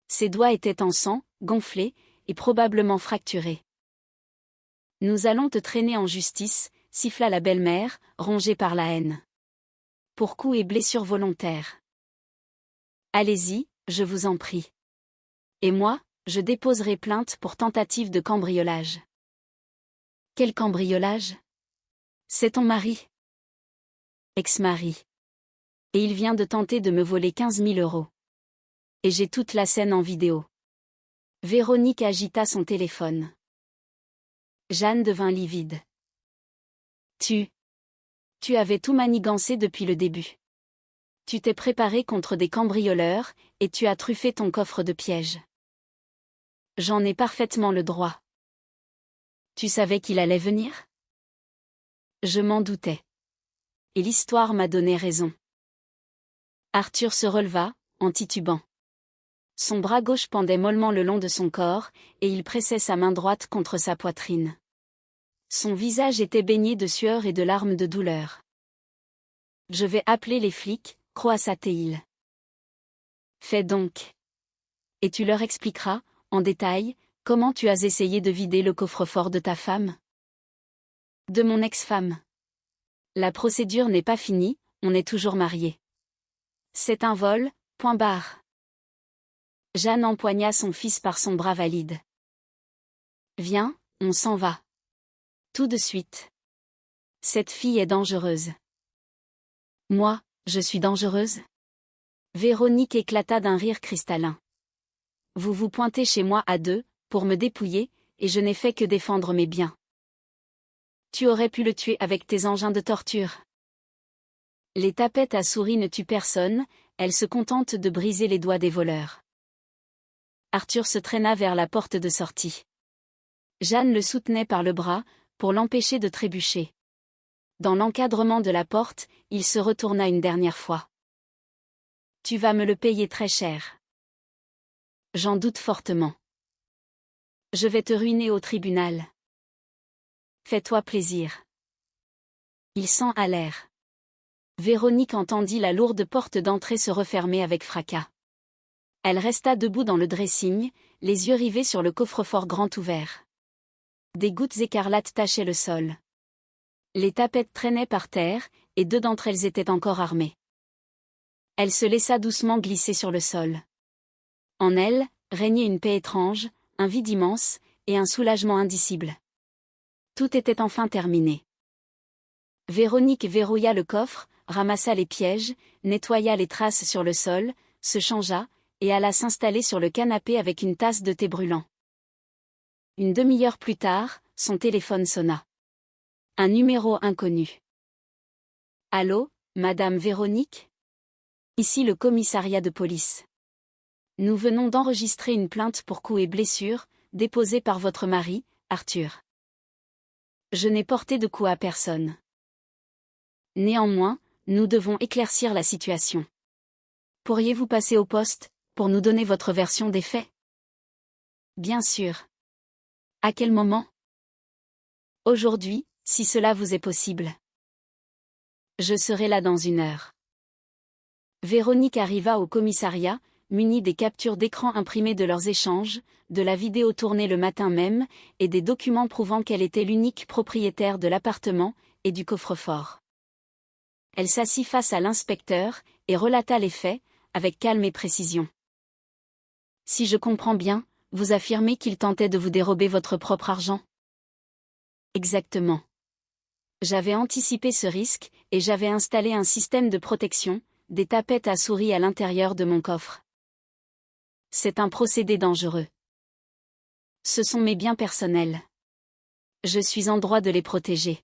Ses doigts étaient en sang, gonflés, et probablement fracturés. « Nous allons te traîner en justice », siffla la belle-mère, rongée par la haine. « Pour coups et blessures volontaires. Allez-y, je vous en prie. Et moi, Je déposerai plainte pour tentative de cambriolage. Quel cambriolage? C'est ton mari. Ex-mari. Et il vient de tenter de me voler 15 000 €. Et j'ai toute la scène en vidéo. Véronique agita son téléphone. Jeanne devint livide. Tu avais tout manigancé depuis le début. Tu t'es préparé contre des cambrioleurs, et tu as truffé ton coffre de pièges. J'en ai parfaitement le droit. Tu savais qu'il allait venir? Je m'en doutais. Et l'histoire m'a donné raison. Arthur se releva, en titubant. Son bras gauche pendait mollement le long de son corps, et il pressait sa main droite contre sa poitrine. Son visage était baigné de sueur et de larmes de douleur. Je vais appeler les flics, croassa-t-il. Fais donc. Et tu leur expliqueras, en détail, comment tu as essayé de vider le coffre-fort de ta femme? De mon ex-femme. La procédure n'est pas finie, on est toujours mariés. C'est un vol, point barre. Jeanne empoigna son fils par son bras valide. Viens, on s'en va. Tout de suite. Cette fille est dangereuse. Moi, je suis dangereuse? Véronique éclata d'un rire cristallin. Vous vous pointez chez moi à deux, pour me dépouiller, et je n'ai fait que défendre mes biens. Tu aurais pu le tuer avec tes engins de torture. Les tapettes à souris ne tuent personne, elles se contentent de briser les doigts des voleurs. Arthur se traîna vers la porte de sortie. Jeanne le soutenait par le bras, pour l'empêcher de trébucher. Dans l'encadrement de la porte, il se retourna une dernière fois. Tu vas me le payer très cher. J'en doute fortement. Je vais te ruiner au tribunal. Fais-toi plaisir. Ils s'en allèrent. Véronique entendit la lourde porte d'entrée se refermer avec fracas. Elle resta debout dans le dressing, les yeux rivés sur le coffre-fort grand ouvert. Des gouttes écarlates tachaient le sol. Les tapettes traînaient par terre, et deux d'entre elles étaient encore armées. Elle se laissa doucement glisser sur le sol. En elle, régnait une paix étrange, un vide immense, et un soulagement indicible. Tout était enfin terminé. Véronique verrouilla le coffre, ramassa les pièges, nettoya les traces sur le sol, se changea, et alla s'installer sur le canapé avec une tasse de thé brûlant. Une demi-heure plus tard, son téléphone sonna. Un numéro inconnu. Allô, Madame Véronique? Ici le commissariat de police. Nous venons d'enregistrer une plainte pour coups et blessures, déposée par votre mari, Arthur. Je n'ai porté de coups à personne. Néanmoins, nous devons éclaircir la situation. Pourriez-vous passer au poste, pour nous donner votre version des faits? Bien sûr. À quel moment? Aujourd'hui, si cela vous est possible. Je serai là dans 1 heure. Véronique arriva au commissariat, munie des captures d'écran imprimées de leurs échanges, de la vidéo tournée le matin même, et des documents prouvant qu'elle était l'unique propriétaire de l'appartement, et du coffre-fort. Elle s'assit face à l'inspecteur, et relata les faits, avec calme et précision. Si je comprends bien, vous affirmez qu'il tentait de vous dérober votre propre argent? Exactement. J'avais anticipé ce risque, et j'avais installé un système de protection, des tapettes à souris à l'intérieur de mon coffre. C'est un procédé dangereux. Ce sont mes biens personnels. Je suis en droit de les protéger.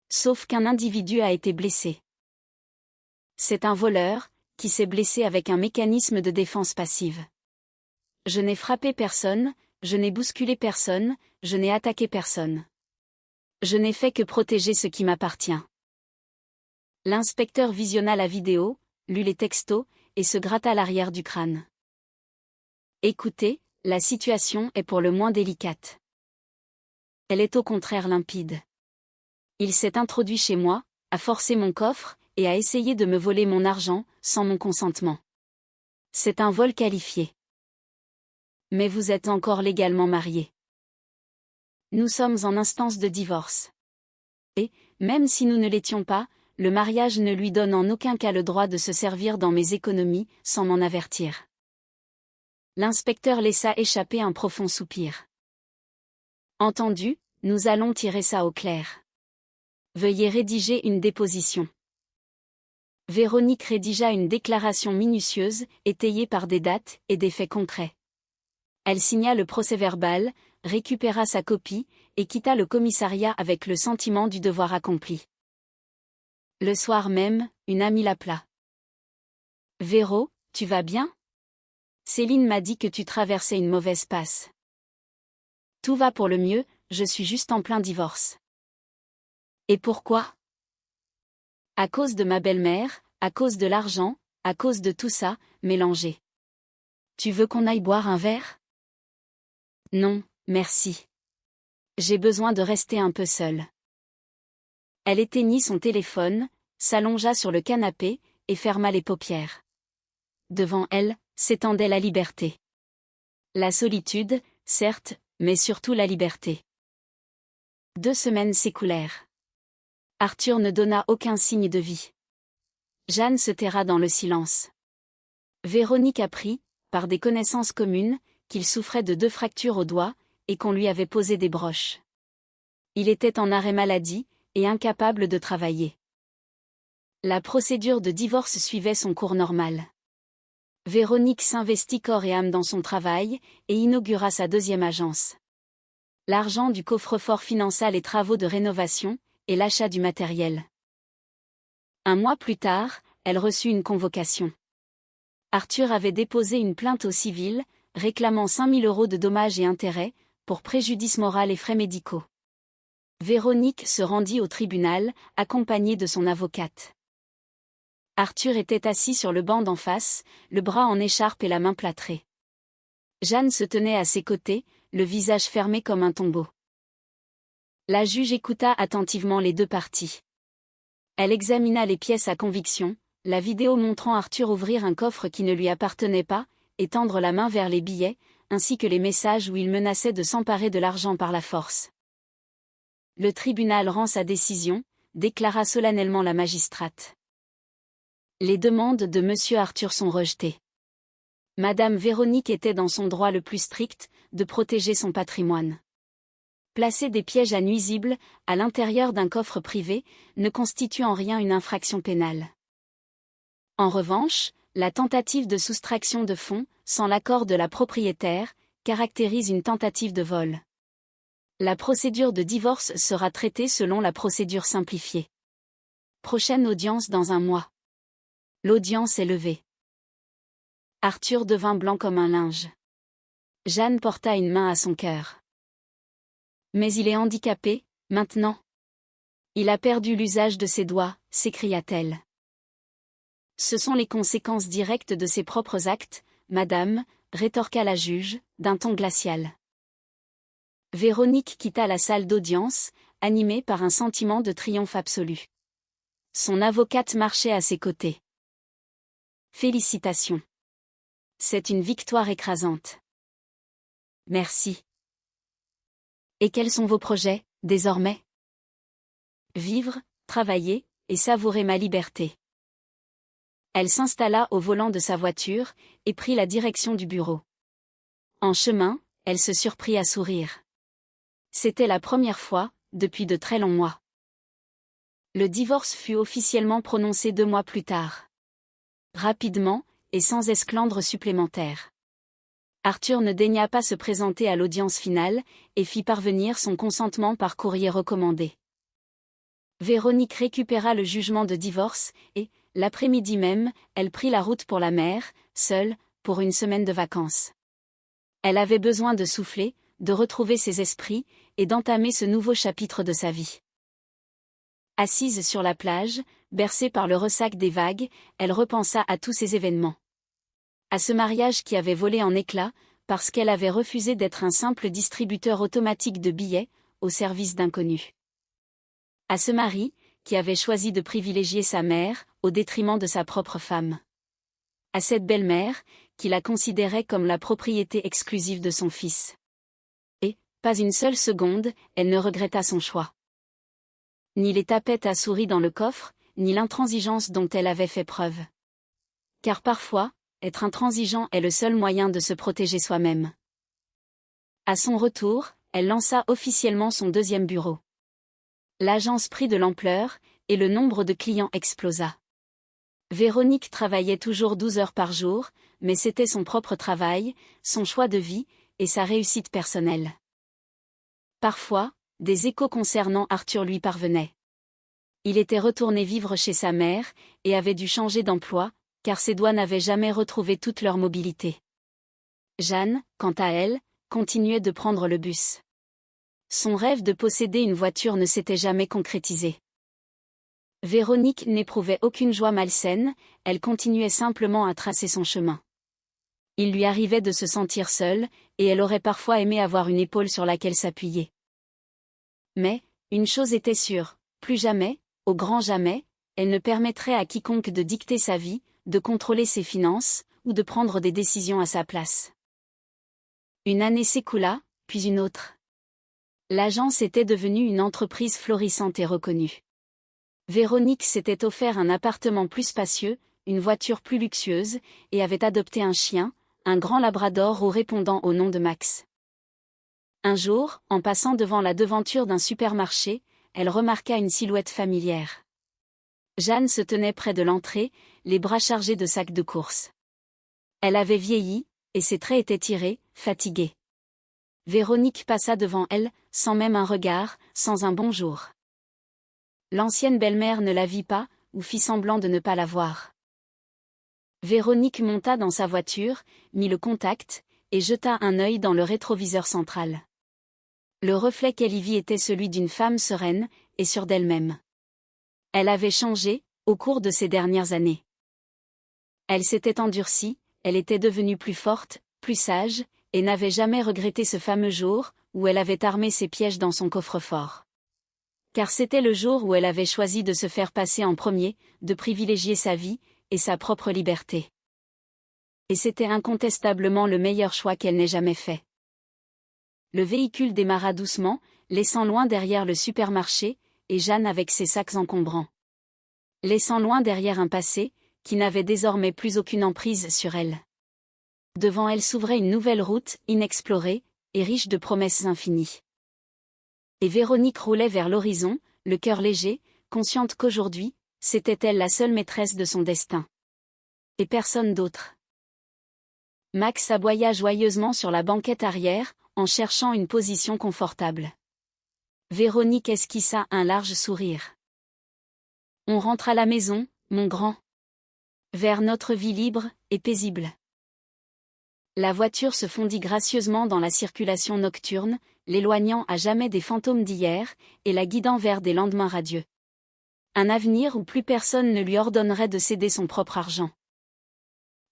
Sauf qu'un individu a été blessé. C'est un voleur, qui s'est blessé avec un mécanisme de défense passive. Je n'ai frappé personne, je n'ai bousculé personne, je n'ai attaqué personne. Je n'ai fait que protéger ce qui m'appartient. L'inspecteur visionna la vidéo, lut les textos, et se gratta l'arrière du crâne. Écoutez, la situation est pour le moins délicate. Elle est au contraire limpide. Il s'est introduit chez moi, a forcé mon coffre, et a essayé de me voler mon argent, sans mon consentement. C'est un vol qualifié. Mais vous êtes encore légalement mariés. Nous sommes en instance de divorce. Et, même si nous ne l'étions pas, le mariage ne lui donne en aucun cas le droit de se servir dans mes économies, sans m'en avertir. L'inspecteur laissa échapper un profond soupir. Entendu, nous allons tirer ça au clair. Veuillez rédiger une déposition. Véronique rédigea une déclaration minutieuse, étayée par des dates et des faits concrets. Elle signa le procès-verbal, récupéra sa copie, et quitta le commissariat avec le sentiment du devoir accompli. Le soir même, une amie l'appela. « Véro, tu vas bien ? Céline m'a dit que tu traversais une mauvaise passe. » « Tout va pour le mieux, je suis juste en plein divorce. » « Et pourquoi ? » ?»« À cause de ma belle-mère, à cause de l'argent, à cause de tout ça, mélangé. »« Tu veux qu'on aille boire un verre ? » ?»« Non, merci. J'ai besoin de rester un peu seule. » Elle éteignit son téléphone, s'allongea sur le canapé, et ferma les paupières. Devant elle, s'étendait la liberté. La solitude, certes, mais surtout la liberté. 2 semaines s'écoulèrent. Arthur ne donna aucun signe de vie. Jeanne se terra dans le silence. Véronique apprit, par des connaissances communes, qu'il souffrait de 2 fractures au doigt, et qu'on lui avait posé des broches. Il était en arrêt maladie, et incapable de travailler. La procédure de divorce suivait son cours normal. Véronique s'investit corps et âme dans son travail, et inaugura sa 2e agence. L'argent du coffre-fort finança les travaux de rénovation, et l'achat du matériel. 1 mois plus tard, elle reçut une convocation. Arthur avait déposé une plainte au civil, réclamant 5 000 € de dommages et intérêts, pour préjudice moral et frais médicaux. Véronique se rendit au tribunal, accompagnée de son avocate. Arthur était assis sur le banc d'en face, le bras en écharpe et la main plâtrée. Jeanne se tenait à ses côtés, le visage fermé comme un tombeau. La juge écouta attentivement les 2 parties. Elle examina les pièces à conviction, la vidéo montrant Arthur ouvrir un coffre qui ne lui appartenait pas, et tendre la main vers les billets, ainsi que les messages où il menaçait de s'emparer de l'argent par la force. Le tribunal rend sa décision, déclara solennellement la magistrate. Les demandes de Monsieur Arthur sont rejetées. Madame Véronique était dans son droit le plus strict, de protéger son patrimoine. Placer des pièges à nuisibles, à l'intérieur d'un coffre privé, ne constitue en rien une infraction pénale. En revanche, la tentative de soustraction de fonds, sans l'accord de la propriétaire, caractérise une tentative de vol. La procédure de divorce sera traitée selon la procédure simplifiée. Prochaine audience dans 1 mois. L'audience est levée. Arthur devint blanc comme un linge. Jeanne porta une main à son cœur. Mais il est handicapé, maintenant. Il a perdu l'usage de ses doigts, s'écria-t-elle. Ce sont les conséquences directes de ses propres actes, madame, rétorqua la juge, d'un ton glacial. Véronique quitta la salle d'audience, animée par un sentiment de triomphe absolu. Son avocate marchait à ses côtés. Félicitations. C'est une victoire écrasante. Merci. Et quels sont vos projets, désormais ? Vivre, travailler, et savourer ma liberté. Elle s'installa au volant de sa voiture, et prit la direction du bureau. En chemin, elle se surprit à sourire. C'était la première fois, depuis de très longs mois. Le divorce fut officiellement prononcé 2 mois plus tard. Rapidement, et sans esclandre supplémentaire. Arthur ne daigna pas se présenter à l'audience finale, et fit parvenir son consentement par courrier recommandé. Véronique récupéra le jugement de divorce, et, l'après-midi même, elle prit la route pour la mer, seule, pour une semaine de vacances. Elle avait besoin de souffler, de retrouver ses esprits, et d'entamer ce nouveau chapitre de sa vie. Assise sur la plage, bercée par le ressac des vagues, elle repensa à tous ces événements. À ce mariage qui avait volé en éclats, parce qu'elle avait refusé d'être un simple distributeur automatique de billets, au service d'inconnus. À ce mari, qui avait choisi de privilégier sa mère, au détriment de sa propre femme. À cette belle-mère, qui la considérait comme la propriété exclusive de son fils. Et, pas une seule seconde, elle ne regretta son choix. Ni les tapettes à souris dans le coffre, ni l'intransigeance dont elle avait fait preuve. Car parfois, être intransigeant est le seul moyen de se protéger soi-même. À son retour, elle lança officiellement son deuxième bureau. L'agence prit de l'ampleur, et le nombre de clients explosa. Véronique travaillait toujours 12 heures par jour, mais c'était son propre travail, son choix de vie, et sa réussite personnelle. Parfois, des échos concernant Arthur lui parvenaient. Il était retourné vivre chez sa mère, et avait dû changer d'emploi, car ses doigts n'avaient jamais retrouvé toute leur mobilité. Jeanne, quant à elle, continuait de prendre le bus. Son rêve de posséder une voiture ne s'était jamais concrétisé. Véronique n'éprouvait aucune joie malsaine, elle continuait simplement à tracer son chemin. Il lui arrivait de se sentir seule, et elle aurait parfois aimé avoir une épaule sur laquelle s'appuyer. Mais, une chose était sûre, plus jamais, au grand jamais, elle ne permettrait à quiconque de dicter sa vie, de contrôler ses finances, ou de prendre des décisions à sa place. Une année s'écoula, puis une autre. L'agence était devenue une entreprise florissante et reconnue. Véronique s'était offert un appartement plus spacieux, une voiture plus luxueuse, et avait adopté un chien, un grand labrador répondant au nom de Max. Un jour, en passant devant la devanture d'un supermarché, elle remarqua une silhouette familière. Jeanne se tenait près de l'entrée, les bras chargés de sacs de courses. Elle avait vieilli, et ses traits étaient tirés, fatigués. Véronique passa devant elle, sans même un regard, sans un bonjour. L'ancienne belle-mère ne la vit pas, ou fit semblant de ne pas la voir. Véronique monta dans sa voiture, mit le contact, et jeta un œil dans le rétroviseur central. Le reflet qu'elle y vit était celui d'une femme sereine, et sûre d'elle-même. Elle avait changé, au cours de ces dernières années. Elle s'était endurcie, elle était devenue plus forte, plus sage, et n'avait jamais regretté ce fameux jour, où elle avait armé ses pièges dans son coffre-fort. Car c'était le jour où elle avait choisi de se faire passer en premier, de privilégier sa vie, et sa propre liberté. Et c'était incontestablement le meilleur choix qu'elle n'ait jamais fait. Le véhicule démarra doucement, laissant loin derrière le supermarché, et Jeanne avec ses sacs encombrants. Laissant loin derrière un passé, qui n'avait désormais plus aucune emprise sur elle. Devant elle s'ouvrait une nouvelle route, inexplorée, et riche de promesses infinies. Et Véronique roulait vers l'horizon, le cœur léger, consciente qu'aujourd'hui, c'était elle la seule maîtresse de son destin. Et personne d'autre. Max aboya joyeusement sur la banquette arrière, en cherchant une position confortable. Véronique esquissa un large sourire. On rentre à la maison, mon grand. Vers notre vie libre, et paisible. La voiture se fondit gracieusement dans la circulation nocturne, l'éloignant à jamais des fantômes d'hier, et la guidant vers des lendemains radieux. Un avenir où plus personne ne lui ordonnerait de céder son propre argent.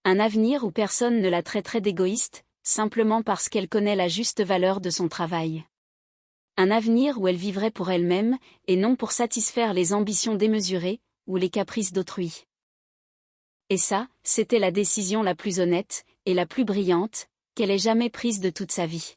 Un avenir où personne ne la traiterait d'égoïste, simplement parce qu'elle connaît la juste valeur de son travail. Un avenir où elle vivrait pour elle-même, et non pour satisfaire les ambitions démesurées, ou les caprices d'autrui. Et ça, c'était la décision la plus honnête, et la plus brillante, qu'elle ait jamais prise de toute sa vie.